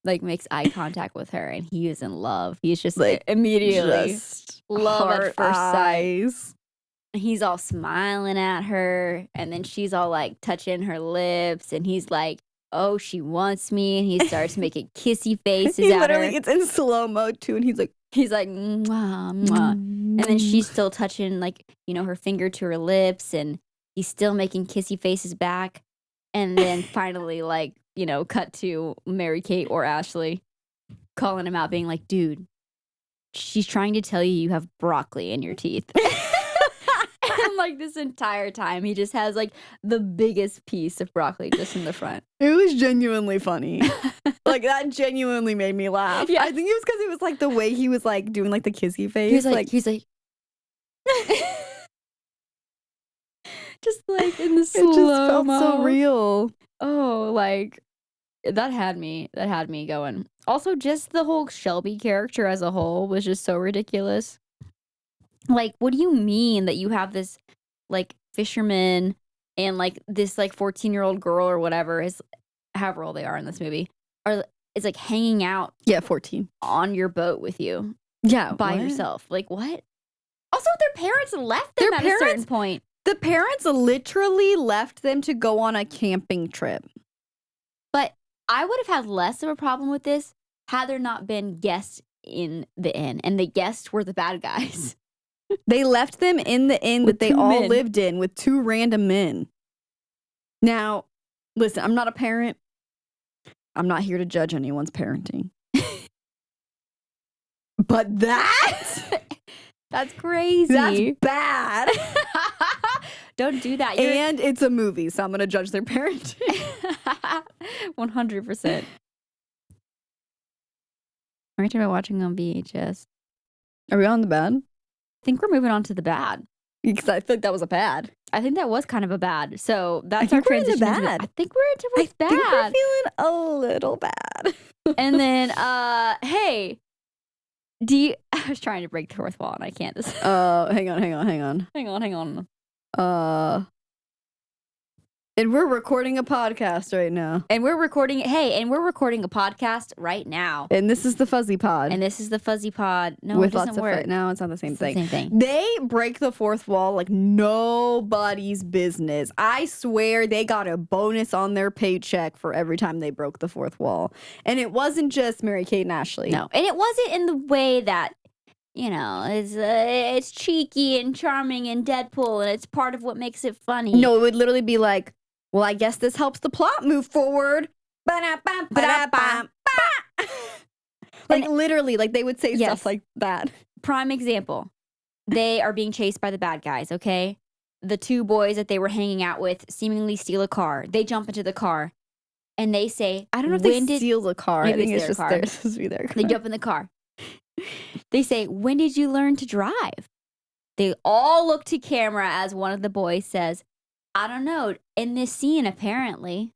like makes eye contact with her, and he is in love. He's just Like, immediately just love at heart first sight. eyes. He's all smiling at her, and then she's all like touching her lips, and he's like, oh, she wants me, and he starts making kissy faces He at literally, her. it's in slow-mo too, and he's like, Mwah, mwah. And then she's still touching, like, her finger to her lips, and he's still making kissy faces back. And then finally, like, cut to Mary Kate or Ashley calling him out, being like, dude, she's trying to tell you have broccoli in your teeth. And like this entire time, he just has like the biggest piece of broccoli just in the front. it was genuinely funny. Like, that genuinely made me laugh. Yeah. I think it was because it was like the way he was like doing like the kissy face. He's like just like in the it just felt slow-mo. so real. Oh, like that had me going. Also, just the whole Shelby character as a whole was just so ridiculous. Like, what do you mean that you have this like fisherman and like this like 14-year-old girl or whatever is, however old they are in this movie, is like hanging out Yeah, 14. on your boat with you Yeah, by what? yourself? Like, what? Also, their parents left them Their at a certain parents- point. The parents literally left them to go on a camping trip. But I would have had less of a problem with this had there not been guests in the inn, and the guests were the bad guys. They left them in the inn With that they two all men. lived in with two random men. Now, listen, I'm not a parent. I'm not here to judge anyone's parenting. But That's crazy. that's bad. Don't do that. And it's a movie, so I'm going to judge their parenting. 100%. We're talking about watching on VHS. Are we on the bad? I think we're moving on to the bad. Because I think that was a bad. I think that was kind of a bad. So that's I our think we're into transition. bad. I think we're into what's I think we're bad. feeling a little bad. And then, hey, I was trying to break the fourth wall and I can't. Hang on. Hang on. And we're recording a podcast right now. And we're recording a podcast right now. And this is the Fuzzy Pod. And this is the Fuzzy Pod. No, with it doesn't lots of work. No, it's not the same It's the thing. same thing. They break the fourth wall like nobody's business. I swear they got a bonus on their paycheck for every time they broke the fourth wall. And it wasn't just Mary Kate and Ashley. No, and it wasn't in the way that, it's cheeky and charming and Deadpool, and it's part of what makes it funny. No, it would literally be like, well, I guess this helps the plot move forward. Ba-da-bam, like literally, like they would say Yes. stuff like that. Prime example. They are being chased by the bad guys, okay? The two boys that they were hanging out with seemingly steal a car. They jump into the car, and they say, I don't know if when they steal the car. I Maybe think it's it's their just car. they're supposed to be their car. They jump in the car. They say, when did you learn to drive? They all look to camera as one of the boys says, I don't know. In this scene, apparently.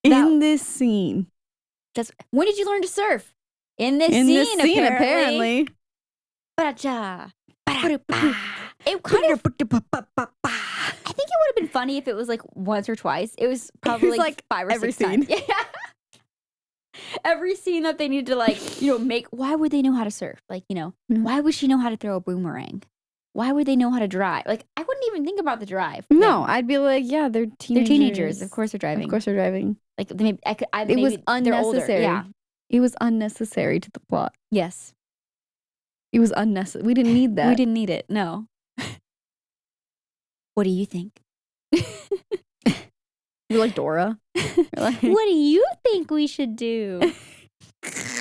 In this scene. When did you learn to surf? In this In scene, this scene, apparently. Ba-da-cha. Ba-da-ba. It kind of. I think it would have been funny if it was like once or twice. It was probably like 5 or every 6 times. Yeah. Every scene that they need to make. Why would they know how to surf? Why would she know how to throw a boomerang? Why would they know how to drive? Like, I wouldn't even think about the drive. No, I'd be like, yeah, they're teenagers. They're teenagers. Of course they're driving. Of course they're driving. Like, maybe It was they're older. unnecessary. Yeah. It was unnecessary to the plot. Yes. It was unnecessary. We didn't need that. We didn't need it. No. What do you think? You're like Dora. You're like, What do you think we should do?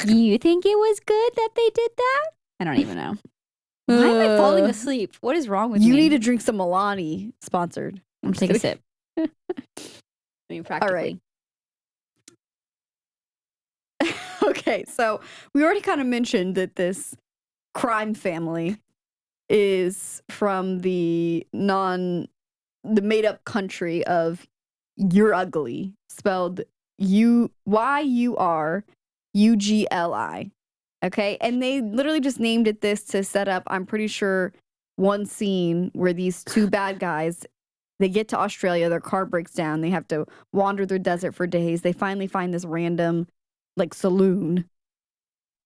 You think it was good that they did that? I don't even know. Why am I falling asleep? What is wrong with me? You need to drink some Milani, sponsored. I'm taking a sip. I mean, practically. All right. Okay, so we already kind of mentioned that this crime family is from the made up country of You're Ugly, spelled YURUGLI. Okay, and they literally just named it this to set up, I'm pretty sure, one scene where these two bad guys, they get to Australia, their car breaks down, they have to wander the desert for days. They finally find this random like saloon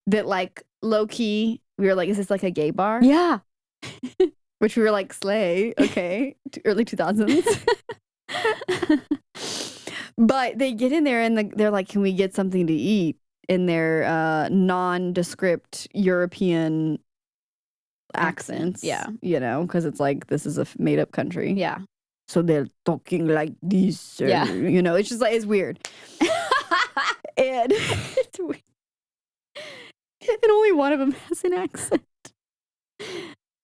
that like low key we were like, is this like a gay bar? Yeah. Which we were like, slay, okay, early 2000s. But they get in there and they're like, can we get something to eat? In their nondescript European accents. Yeah. You know, because it's like, this is a made up country. Yeah. So they're talking like this. Yeah. You know, it's just like, it's weird. And It's weird. And only one of them has an accent.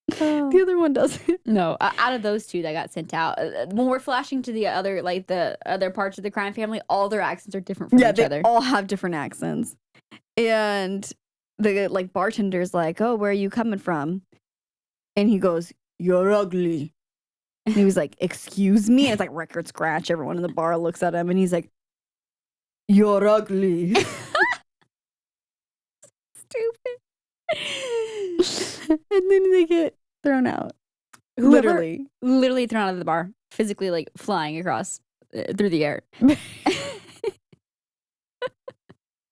The other one doesn't. No, out of those two that got sent out, when we're flashing to the other parts of the crime family, all their accents are different from each other. They all have different accents. And the like bartender's like, oh, where are you coming from? And he goes, you're ugly. And he was like, excuse me? And it's like record scratch. Everyone in the bar looks at him and he's like, you're ugly. Stupid. And then they get thrown out. Literally thrown out of the bar, physically like flying across through the air. What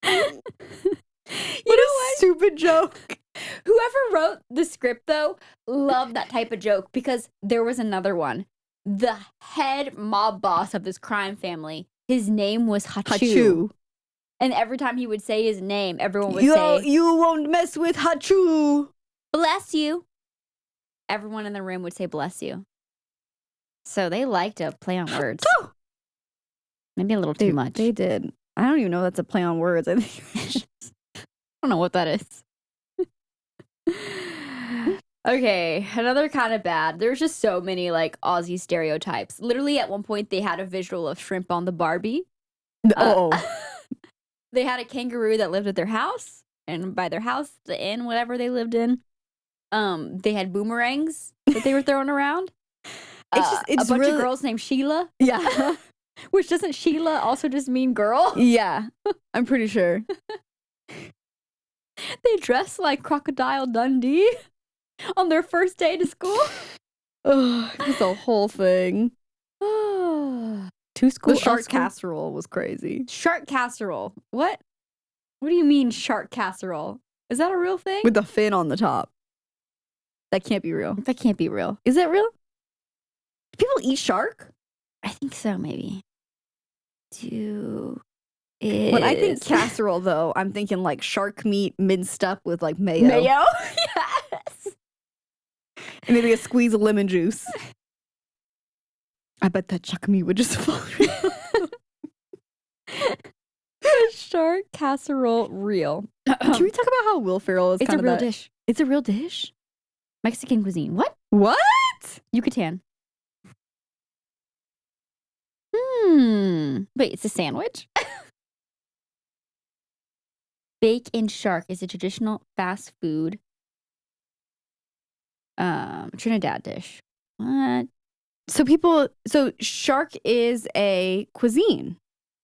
a stupid joke. Whoever wrote the script though loved that type of joke, because there was another one. The head mob boss of this crime family, his name was Hachu. And every time he would say his name, everyone would say, you won't mess with Hachu. Bless you. Everyone in the room would say bless you. So they like to play on words. Maybe a little too much. They did. I don't even know if that's a play on words. I think I don't know what that is. Okay, another kind of bad. There's just so many like Aussie stereotypes. Literally at one point they had a visual of shrimp on the Barbie. They had a kangaroo that lived at their house, and by their house, the inn, whatever they lived in, they had boomerangs that they were throwing around. It's a bunch of girls named Sheila. Yeah. Which doesn't Sheila also just mean girl? Yeah, I'm pretty sure. They dress like Crocodile Dundee on their first day to school. Oh, it's a whole thing. To school. The shark casserole was crazy. Shark casserole. What? What do you mean shark casserole? Is that a real thing? With the fin on the top. That can't be real. That can't be real. Is that real? Do people eat shark? I think so, maybe. When I think casserole, though, I'm thinking like shark meat minced up with like mayo. Mayo? Yes. And maybe a squeeze of lemon juice. I bet that chuck meat would just fall. Shark casserole real. Can we talk about how Will Ferrell is It's kind a of real dish. It's a real dish? Mexican cuisine. What? What? Yucatan. Wait, it's a sandwich? Bake and shark is a traditional fast food Trinidad dish. What? So shark is a cuisine.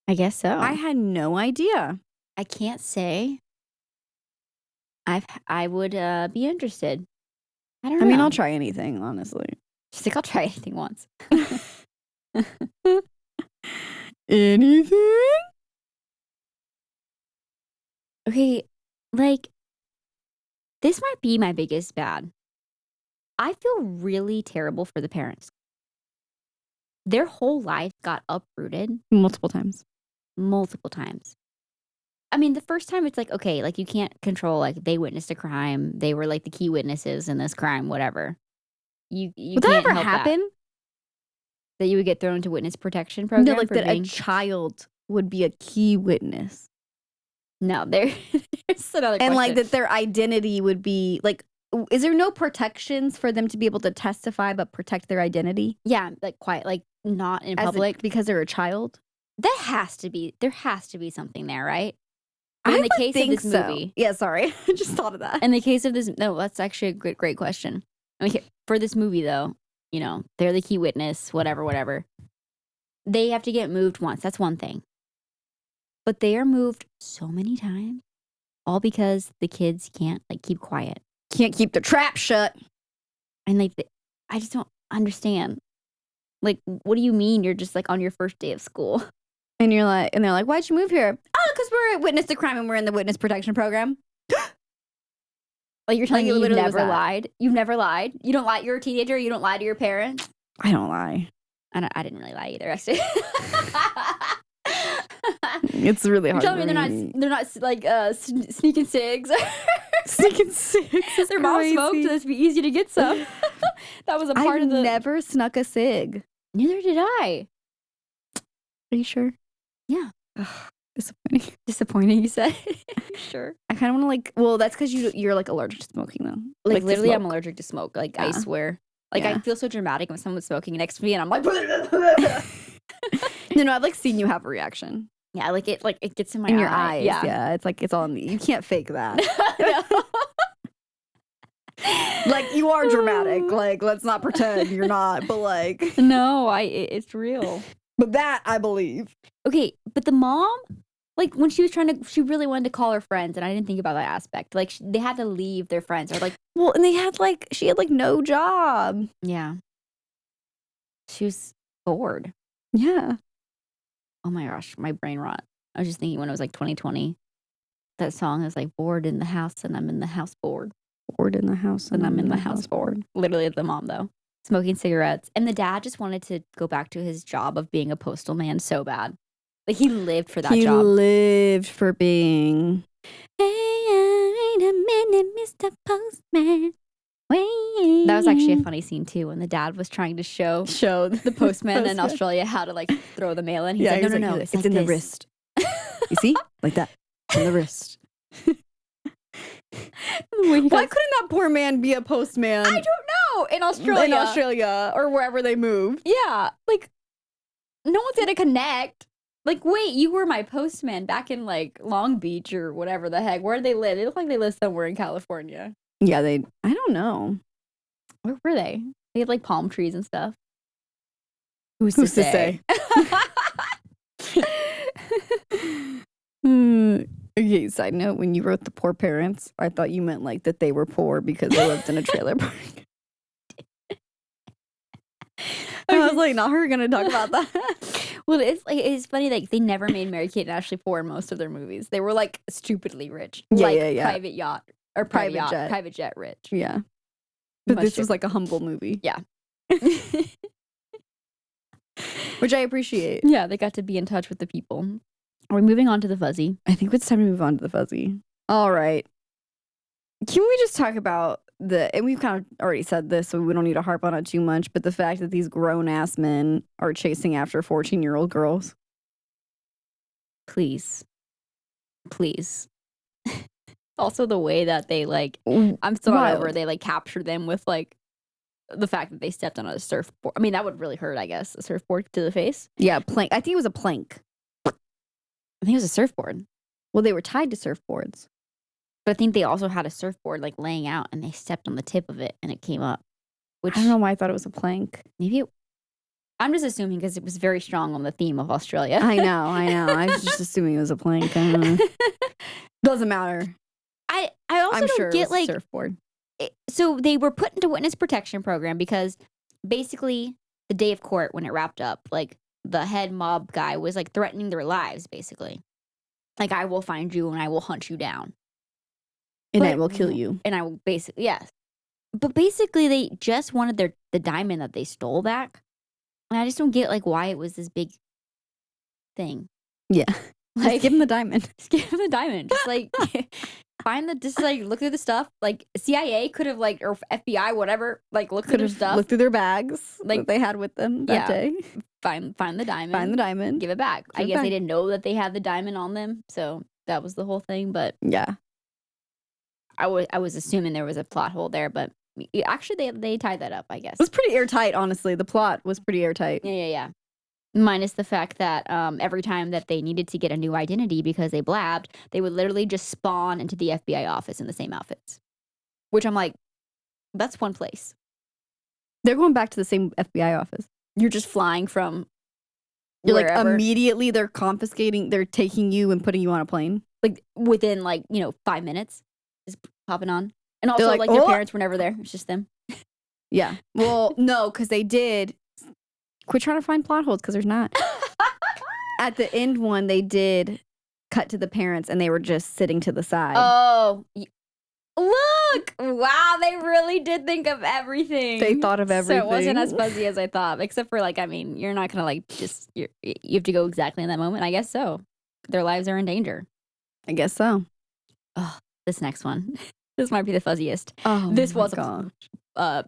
I guess so. I had no idea. I can't say. I would be interested. I don't know. I mean, I'll try anything, honestly. She's like, I'll try anything once. Anything? Okay, like, this might be my biggest bad. I feel really terrible for the parents. Their whole life got uprooted. Multiple times. I mean, the first time it's like, okay, like you can't control, like they witnessed a crime. They were like the key witnesses in this crime, whatever. You Would can't that ever help happen? That you would get thrown into witness protection program? No, like that a child would be a key witness. No, there's another question. And like that their identity would be like, is there no protections for them to be able to testify but protect their identity? Yeah, like quiet, like not in public. Because they're a child? There has to be something there, right? But in the case of this movie. Yeah, sorry. I just thought of that. In the case of this, no, that's actually a great question. I mean, for this movie, though, you know, they're the key witness, whatever. They have to get moved once. That's one thing. But they are moved so many times, all because the kids can't, like, keep quiet. Can't keep the trap shut. And, like, I just don't understand. Like, what do you mean you're just, like, on your first day of school? And they're like, why'd you move here? Oh, because were witness to crime and we're in the witness protection program? Like you're telling me Like, you've literally was never that. lied? You've never lied? You don't lie? You're a teenager? You don't lie to your parents? I don't lie. I didn't really lie either, actually. It's really You're hard. telling me they're not like sneaking cigs. Sneaking cigs. Their mom smoked, so this would be easy to get some. That was a part I've of the. never snuck a cig. Neither did I. Are you sure? Yeah. Ugh, disappointing. Disappointing, you said. Sure. I kind of want to like. Well, that's because you're like allergic to smoking though. Like to literally, I'm smoke. allergic to smoke. Like Yeah. I swear. Like I Yeah. feel so dramatic when someone's smoking next to me, and I'm like. No, I've like seen you have a reaction Yeah, like it gets in my in your eye. eyes. Yeah, it's like it's all in the. You can't fake that. Like you are dramatic. Like let's not pretend you're not. But like, No, it's real. but that I believe. Okay, but the mom, like when she really wanted to call her friends, and I didn't think about that aspect. Like they had to leave their friends, or like, Well, and she had like no job. yeah, she was bored. Yeah. Oh my gosh, my brain rot. I was just thinking when it was like 2020, that song is like bored in the house, and I'm in the house bored, Bored in the house, and I'm in the house bored. Literally, the mom though, smoking cigarettes, and the dad just wanted to go back to his job of being a postal man so bad. Like he lived for that He job. lived for being. Hey, wait a minute, Mr. Postman. Wait. That was actually a funny scene too, when the dad was trying to show the postman in Australia how to like throw the mail in. He's like, no, it's like in the this." wrist. You see, like that, in the wrist. Why couldn't that poor man be a postman? I don't know. In Australia. In Australia or wherever they moved. Yeah, like no one's gonna connect. Like, wait, you were my postman back in like Long Beach or whatever the heck. Where did they live? They look like they live somewhere in California. Yeah, I don't know. Where were they? They had like palm trees and stuff. Who's to say? Okay, side note, when you wrote the poor parents, I thought you meant like that they were poor because they lived in a trailer park. I was like, not her gonna talk about that. Well, it's funny, like they never made Mary-Kate and Ashley poor in most of their movies. They were like stupidly rich. Yeah, like yeah. private yacht or private jet rich. Yeah. But Much this was like a humble movie. Yeah. Which I appreciate. Yeah, they got to be in touch with the people. Are we moving on to the fuzzy? I think it's time to move on to the fuzzy. All right. Can we just talk about and we've kind of already said this, so we don't need to harp on it too much, but the fact that these grown-ass men are chasing after 14-year-old girls. Please. Also, the way that they like, I'm still not Wild. over. They like captured them with like the fact that they stepped on a surfboard. I mean, that would really hurt, I guess. A surfboard to the face. Yeah, plank. I think it was a plank. I think it was a surfboard. Well, they were tied to surfboards. But I think they also had a surfboard like laying out, and they stepped on the tip of it, and it came up. Which I don't know why I thought it was a plank. I'm just assuming because it was very strong on the theme of Australia. I know. I was just assuming it was a plank. I don't know. Doesn't matter. I also I'm don't sure get it was like a surfboard. So they were put into witness protection program because basically the day of court when it wrapped up, like the head mob guy was like threatening their lives, basically. Like, I will find you and I will hunt you down. And I will kill you. And I will basically, yes. But basically they just wanted the diamond that they stole back. And I just don't get like why it was this big thing. Yeah. Like, Just give him the diamond. Just give him the diamond. Just like just like look through the stuff. Like CIA could have like, or FBI, whatever, like look through their stuff. Look through their bags Like, that they had with them that day. Find the diamond. Find the diamond. Give it back. I Give it guess back. they didn't know that they had the diamond on them. So that was the whole thing. But Yeah. I was assuming there was a plot hole there. But actually they tied that up, I guess. It was pretty airtight, honestly. The plot was pretty airtight. Yeah. Minus the fact that every time that they needed to get a new identity because they blabbed, they would literally just spawn into the FBI office in the same outfits. Which I'm like, that's one place. They're going back to the same FBI office. You're just flying from You're wherever. like immediately they're taking you and putting you on a plane. Like within 5 minutes, just popping on. And also like, their "Oh." parents were never there. It's just them. Yeah. Well, no, because they did. Quit trying to find plot holes because there's not. At the end one, they did cut to the parents, and they were just sitting to the side. Oh, look! Wow, they really did think of everything. They thought of everything. So it wasn't as fuzzy as I thought, except for like, I mean, you're not gonna like just you have to go exactly in that moment. I guess so. Their lives are in danger. I guess so. Oh, this next one. This might be the fuzziest. Oh, this my was gosh.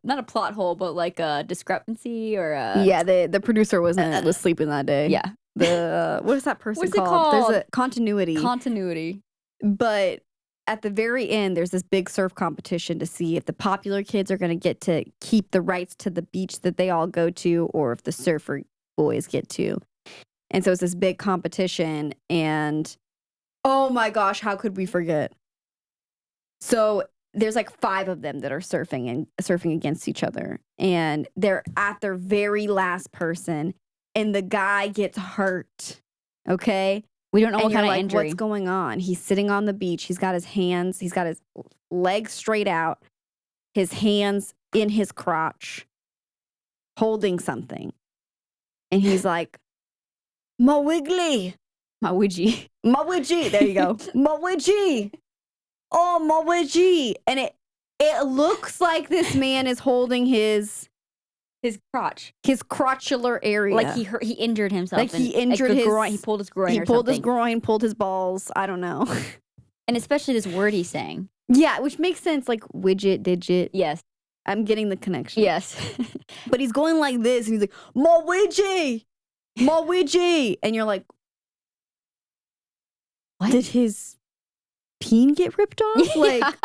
not a plot hole, but like a discrepancy or a Yeah, the producer was sleeping that day. yeah. The what is that person What's it called? called? There's a continuity. Continuity. But at the very end, there's this big surf competition to see if the popular kids are going to get to keep the rights to the beach that they all go to, or if the surfer boys get to. And so it's this big competition, and oh my gosh, how could we forget? So there's like 5 of them that are surfing against each other, and they're at their very last person, and the guy gets hurt. Okay. We don't know what kind of like, injury. What's going on? He's sitting on the beach. He's got his legs straight out, his hands in his crotch, holding something. And he's like, "Ma wiggly. My Ouija. Ma widgie." There you go. "Ma widgie. Oh, ma widgie." And it looks like this man is holding his crotch. His crotchular area. Like he injured himself. Like he injured his groin. He pulled his groin. He or pulled something. his groin, pulled his balls. I don't know. And especially this word he's saying. Yeah, which makes sense. Like widget, digit. Yes. I'm getting the connection. Yes. But he's going like this, and he's like, "Ma widgie, ma widgie," and you're like, what? Did his peen get ripped off? Yeah. Like,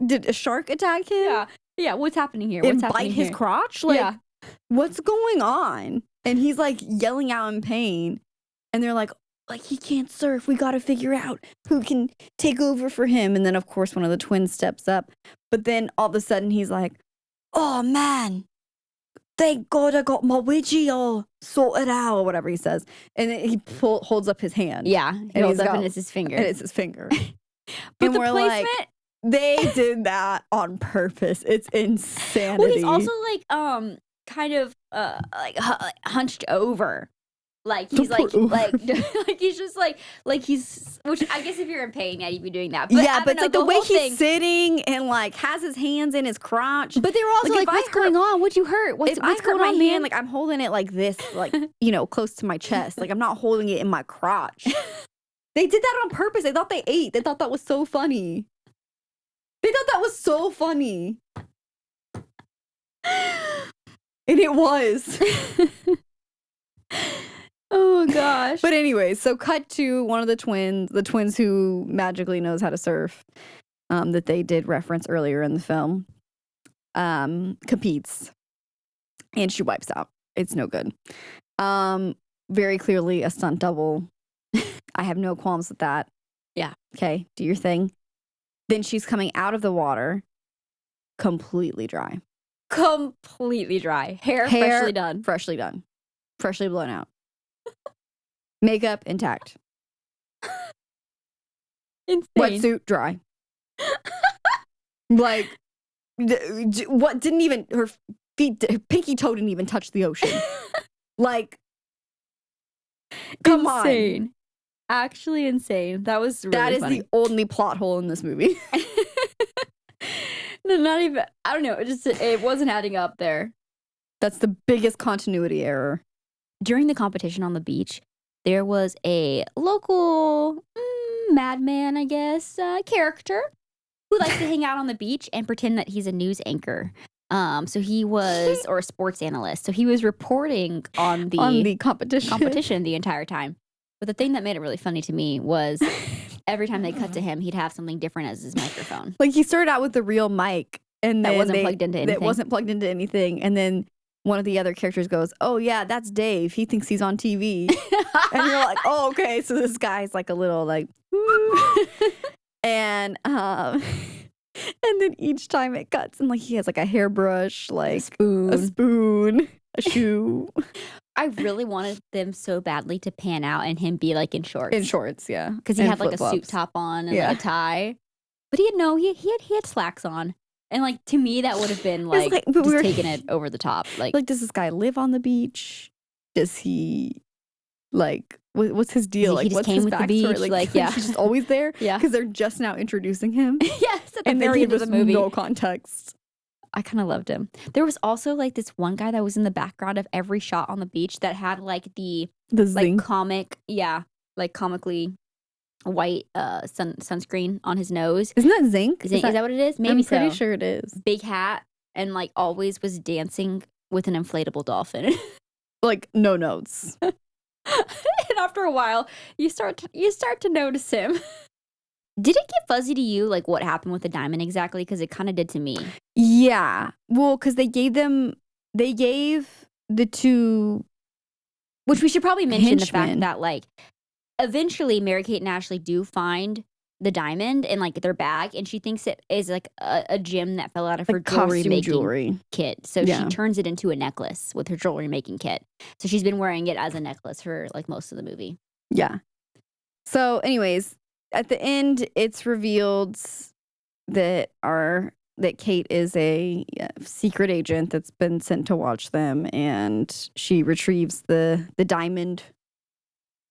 did a shark attack him? Yeah. Yeah. What's happening here? And What's happening bite his here? crotch? Like, yeah. what's going on? And he's like yelling out in pain, and they're like, he can't surf. We got to figure out who can take over for him. And then, of course, one of the twins steps up. But then all of a sudden, he's like, "Oh, man, thank God I got my Ouija all sorted out," or whatever he says. And then he holds up his hand. Yeah. He And holds he's up got- and it's his finger. And it's his finger. But and the we're placement. like, they did that on purpose. It's insanity. Well, he's also like kind of like hunched over. Like he's like like he's just like he's, which I guess if you're in pain, yeah, you'd be doing that. But yeah, but it's like the way whole he's thing, sitting and like has his hands in his crotch. But they were also like, if I "What's hurt- going on? What'd you hurt? What's If I going hurt my on, hand, man?" like I'm holding it like this, like close to my chest. Like I'm not holding it in my crotch. They did that on purpose. They thought they ate. They thought that was so funny. They thought that was so funny. And it was. Oh gosh. But anyway, so cut to one of the twins who magically knows how to surf, that they did reference earlier in the film, competes, and she wipes out. It's no good. Very clearly a stunt double. I have no qualms with that. Yeah. Okay, do your thing. Then she's coming out of the water, completely dry. Completely dry. Hair freshly done. Freshly done. Freshly blown out. Makeup intact. Insane. Wetsuit dry. Like, what didn't even, her feet, her pinky toe didn't even touch the ocean. Like, come Insane. on. Actually insane. That was really That is funny. the only plot hole in this movie. No, not even. I don't know. It wasn't adding up there. That's the biggest continuity error. During the competition on the beach, there was a local madman, I guess, character who likes to hang out on the beach and pretend that he's a news anchor. So he was, or a sports analyst. So he was reporting on the competition the entire time. But the thing that made it really funny to me was every time they cut to him, he'd have something different as his microphone. Like, he started out with the real mic, and That then wasn't plugged into anything. That wasn't plugged into anything. And then one of the other characters goes, "Oh yeah, that's Dave. He thinks he's on TV." And you're like, "Oh, okay." So this guy's like a little like, and then each time it cuts, and like he has like a hairbrush, like a spoon, a shoe. I really wanted them so badly to pan out and him be like in shorts. In shorts, yeah. Because he And had like a flip-flops. suit top on and like a tie. But he had slacks on. And like to me that would have been like, but just we were- taking it over the top. Like Like, does this guy live on the beach? Does he like What's his deal? He just what's came his with the backstory? beach, like, yeah. he's just always there. Yeah. Because they're just now introducing him. Yes, at the And they very give end of us the movie. no context. I kind of loved him. There was also like this one guy that was in the background of every shot on the beach that had like the zing. like comically white sunscreen on his nose. Isn't that zinc? Is that what it is? Maybe I'm pretty so. sure it is. Big hat and like always was dancing with an inflatable dolphin. Like no notes. And after a while, you start to notice him. Did it get fuzzy to you, like what happened with the diamond exactly? Because it kind of did to me. Yeah. Well, because they gave the two, which we should probably mention the fact henchmen. that like eventually Mary-Kate and Ashley do find the diamond in like their bag, and she thinks it is like a gem that fell out of her jewelry making kit. So she turns it into a necklace with her jewelry making kit. So she's been wearing it as a necklace for like most of the movie. Yeah. So, anyways, at the end, it's revealed that Kate is a secret agent that's been sent to watch them, and she retrieves the diamond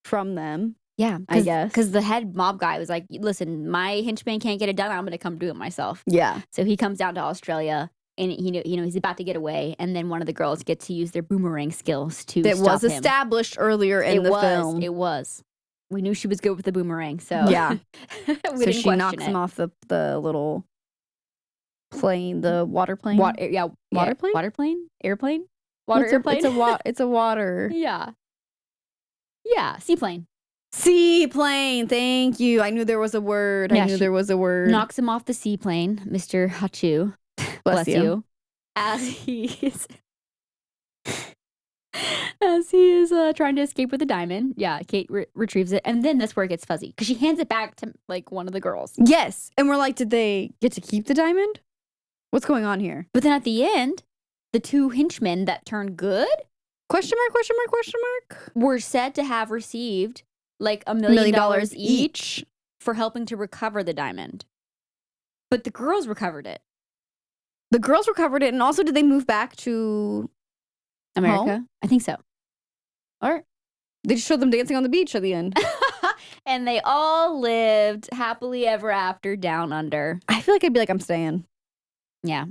from them. Yeah, I guess. Because the head mob guy was like, listen, my henchman can't get it done. I'm going to come do it myself. Yeah. So he comes down to Australia, and he's about to get away. And then one of the girls get to use their boomerang skills to stop him. That was established earlier in the film. It was. We knew she was good with the boomerang, so. Yeah. So she knocks him off the little plane, the water plane. Water plane? Water plane? Airplane? Airplane? It's a water. Yeah. Yeah, seaplane. Seaplane, thank you. I knew there was a word. Yeah, there was a word. Knocks him off the seaplane, Mr. Hachu. Bless you. As he is trying to escape with the diamond. Yeah, Kate retrieves it. And then that's where it gets fuzzy. Because she hands it back to like one of the girls. Yes. And we're like, did they get to keep the diamond? What's going on here? But then at the end, the two henchmen that turned good? Question mark? Were said to have received like $1 million each for helping to recover the diamond. But the girls recovered it. The girls recovered it, and also did they move back to America? home? I think so. Or they just showed them dancing on the beach at the end. And they all lived happily ever after down under. I feel like I'd be like, I'm staying. Yeah.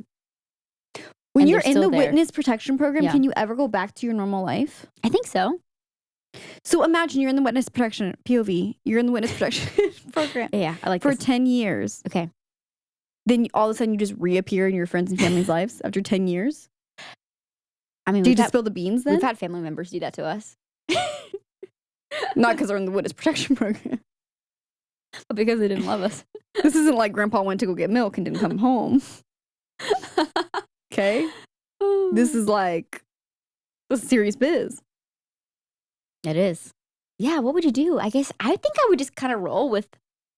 When you're in the witness protection program, Yeah. can you ever go back to your normal life? I think so. So imagine you're in the witness protection POV. You're in the witness protection program. Yeah, I like for this. 10 years. Okay. Then all of a sudden you just reappear in your friends and family's lives after 10 years. I mean, do you just spill the beans then? We've had family members do that to us. Not because they're in the witness protection program. But because they didn't love us. This isn't like grandpa went to go get milk and didn't come home. Okay? This is serious biz. It is. Yeah, what would you do? I think I would just kind of roll with.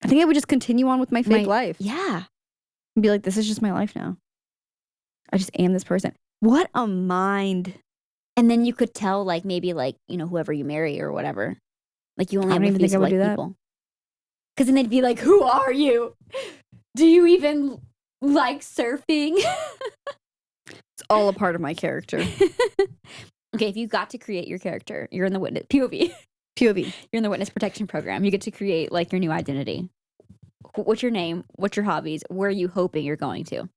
I think I would just continue on with my fake life. Yeah. And be like, this is just my life now. I just am this person. What a mind. And then you could tell, like, maybe, like, whoever you marry or whatever. Like, you only I don't have even think I would do that. people. Because then they'd be like, who are you? Do you even like surfing? It's all a part of my character. Okay, if you got to create your character, you're in the witness POV. You're in the witness protection program. You get to create like your new identity. What's your name? What's your hobbies? Where are you hoping you're going to?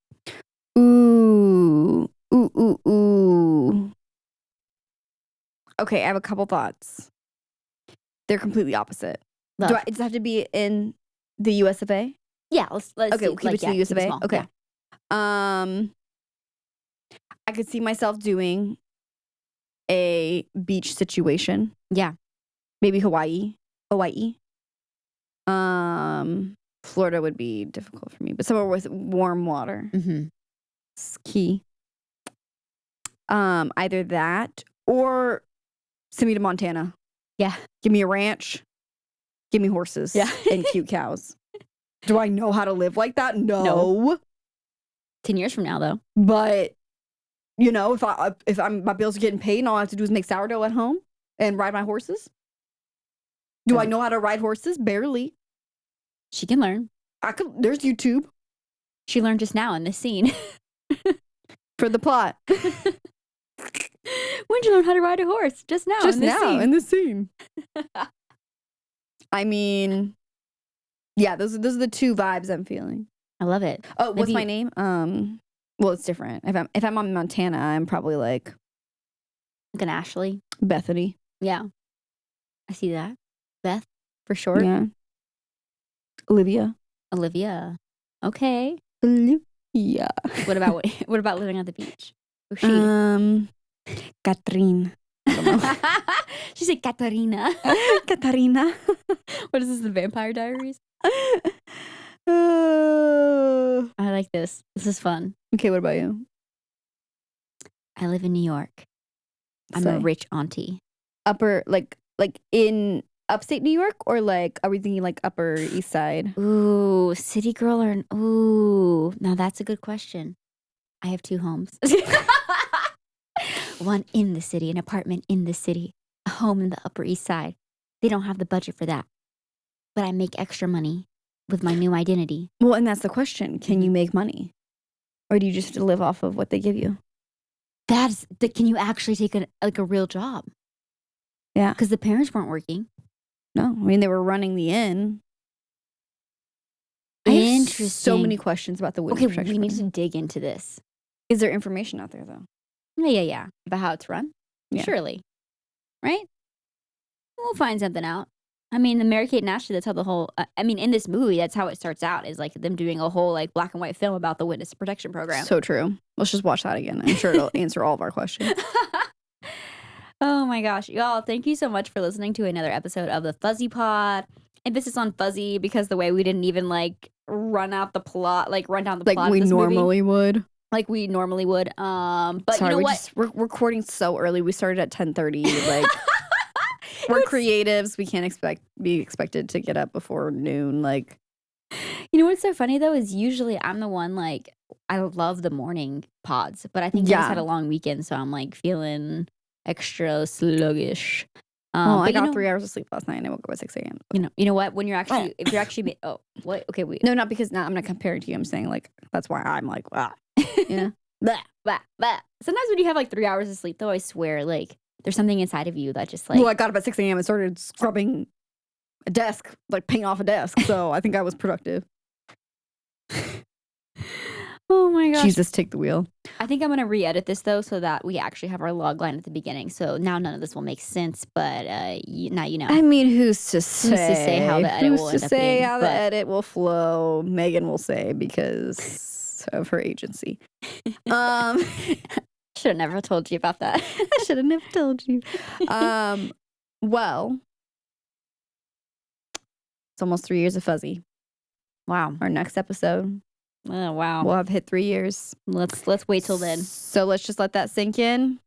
Ooh. Okay, I have a couple thoughts. They're completely opposite. Love. Does it have to be in the US of A? Yeah, let's okay, we'll keep it to the US of A. Small. Okay. Yeah. I could see myself doing a beach situation. Yeah. Maybe Hawaii. Florida would be difficult for me, but somewhere with warm water. Mm-hmm. It's key. Either that or send me to Montana. Yeah. Give me a ranch. Give me horses. Yeah. And cute cows. Do I know how to live like that? No. 10 years from now, though. But if my bills are getting paid and all I have to do is make sourdough at home and ride my horses. Do I know how to ride horses? Barely. She can learn. There's YouTube. She learned just now in this scene. For the plot. When'd you learn how to ride a horse? Just now. In this scene. I mean, yeah, those are the two vibes I'm feeling. I love it. Oh, what's my name? Well, it's different. If I'm on Montana, I'm probably like an Ashley. Bethany. Yeah, I see that. Beth, for short. Yeah. Olivia. Okay. Olivia. What about living on the beach? Who's she? Catherine. I don't know. She said Katarina. Katarina. What is this? The Vampire Diaries? I like this. This is fun. Okay, what about you? I live in New York. I'm a rich auntie. Upper, like in upstate New York, or like, are we thinking like Upper East Side? Ooh, city girl or now that's a good question. I have 2 homes. One in the city, an apartment in the city, a home in the Upper East Side. They don't have the budget for that, but I make extra money with my new identity. Well, and that's the question. Can you make money? Or do you just live off of what they give you? Can you actually take a real job? Yeah. Because the parents weren't working. No, I mean, they were running the inn. Interesting. So many questions about the wind protection. We need to dig into this. Is there information out there, though? Yeah. About how it's run? Yeah. Surely. Right? We'll find something out. I mean, the Mary-Kate and Ashley, that's how the whole... in this movie, that's how it starts out, is like them doing a whole like black and white film about the witness protection program. So true. Let's just watch that again. I'm sure it'll answer all of our questions. Oh my gosh. Y'all, thank you so much for listening to another episode of the Fuzzy Pod. Emphasis on fuzzy because the way we didn't even like run down the plot like of we this normally movie. would. Like we normally would. But sorry, you know what? We're recording so early. We started at 10:30. Like we're creatives. We can't be expected to get up before noon. Like, you know what's so funny though is usually I'm the one like I love the morning pods, but I think I just had a long weekend, so I'm like feeling extra sluggish. I got 3 hours of sleep last night and I woke up at 6 a.m. You know what? When you're actually, if you're actually, what? Okay, wait. No, not because I'm not comparing to you. I'm saying like that's why I'm like you know. Blah, blah, blah. Sometimes when you have like 3 hours of sleep, though, I swear, like there's something inside of you that just like. Well, I got up at 6 a.m. and started scrubbing a desk, like paint off a desk. So I think I was productive. Oh my gosh. Jesus, take the wheel. I think I'm going to re-edit this, though, so that we actually have our log line at the beginning. So now none of this will make sense, but now you know. I mean, who's to say how the edit will end up being? Who's to say how the edit will flow? Megan will say because of her agency. Should have never told you about that. I should have never told you. Well, it's almost 3 years of Fuzzy. Wow. Our next episode. Oh, wow. We'll have hit 3 years. Let's wait till then. So let's just let that sink in.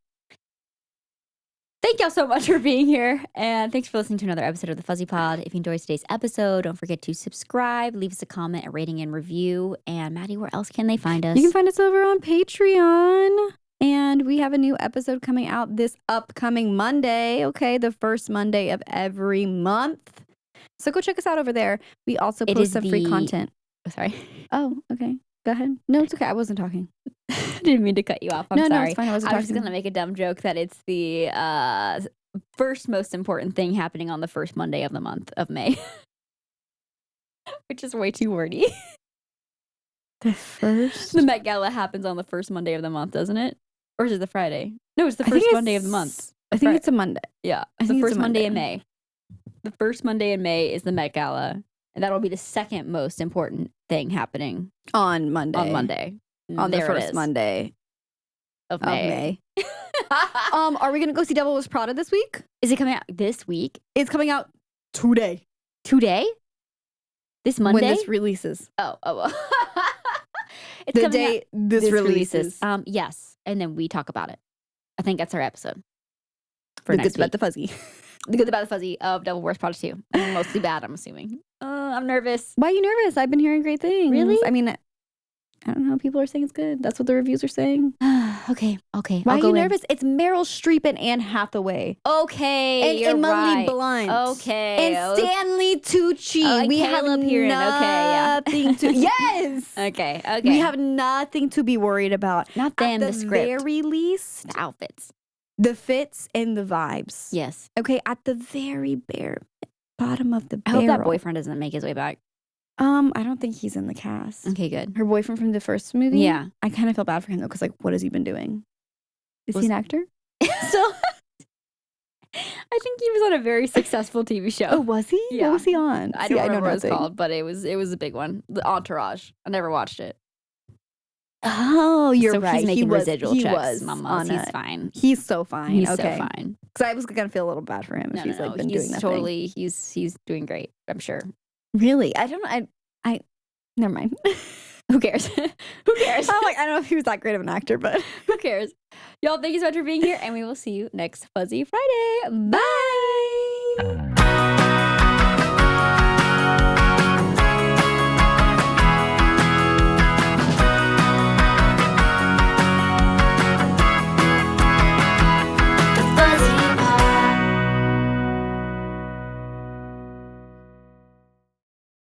Thank y'all so much for being here. And thanks for listening to another episode of the Fuzzy Pod. If you enjoyed today's episode, don't forget to subscribe, leave us a comment, a rating, and review. And Maddie, where else can they find us? You can find us over on Patreon. And we have a new episode coming out this upcoming Monday. Okay, the first Monday of every month. So go check us out over there. We also post some free content. Oh, sorry. Oh, okay. Go ahead. No, it's okay. I wasn't talking. I didn't mean to cut you off. I'm sorry. No, it's fine. I wasn't talking. I was just going to make a dumb joke that it's the first most important thing happening on the first Monday of the month of May. Which is way too wordy. The first? The Met Gala happens on the first Monday of the month, doesn't it? Or is it the Friday? No, it's the first Monday of the month. I think it's a Monday. Yeah. It's the first Monday in May. The first Monday in May is the Met Gala. And that'll be the second most important thing happening on Monday. On the first Monday of May. Are we gonna go see Devil Wears Prada this week? Is it coming out this week? It's coming out today. Today? This Monday? When this releases. Oh. It's the day this releases. Yes. And then we talk about it. I think that's our episode. For the Good, the Bad, the Fuzzy. The Good, the Bad, the Fuzzy of Devil Wears Prada 2. Mostly bad, I'm assuming. I'm nervous. Why are you nervous? I've been hearing great things. Really? I mean, I don't know. People are saying it's good. That's what the reviews are saying. Okay. Why are you nervous? It's Meryl Streep and Anne Hathaway. Okay, and you're Emily right. Blunt. Okay. And Stanley Tucci. We have nothing to... Yes! Okay. We have nothing to be worried about. Not them, the script. At the very least... The outfits. The fits and the vibes. Yes. Okay, at the very bare bottom of the I barrel. hope that boyfriend doesn't make his way back. I don't think he's in the cast. Okay, good. Her boyfriend from the first movie? Yeah. I kind of feel bad for him, though, because, like, what has he been doing? Is he an actor? So, I think he was on a very successful TV show. Oh, was he? Yeah. What was he on? I don't remember what it's called, but it was a big one. The Entourage. I never watched it. Oh, you're so right. He's making residual he checks. Was Mama, on he's a, fine. He's so fine. He's okay. so fine. Because I was gonna feel a little bad for him if he's like been doing that. Totally. He's doing great. I'm sure. Really? I don't know. I never mind. Who cares? Who cares? I'm like, I don't know if he was that great of an actor, but who cares? Y'all, thank you so much for being here, and we will see you next Fuzzy Friday. Bye.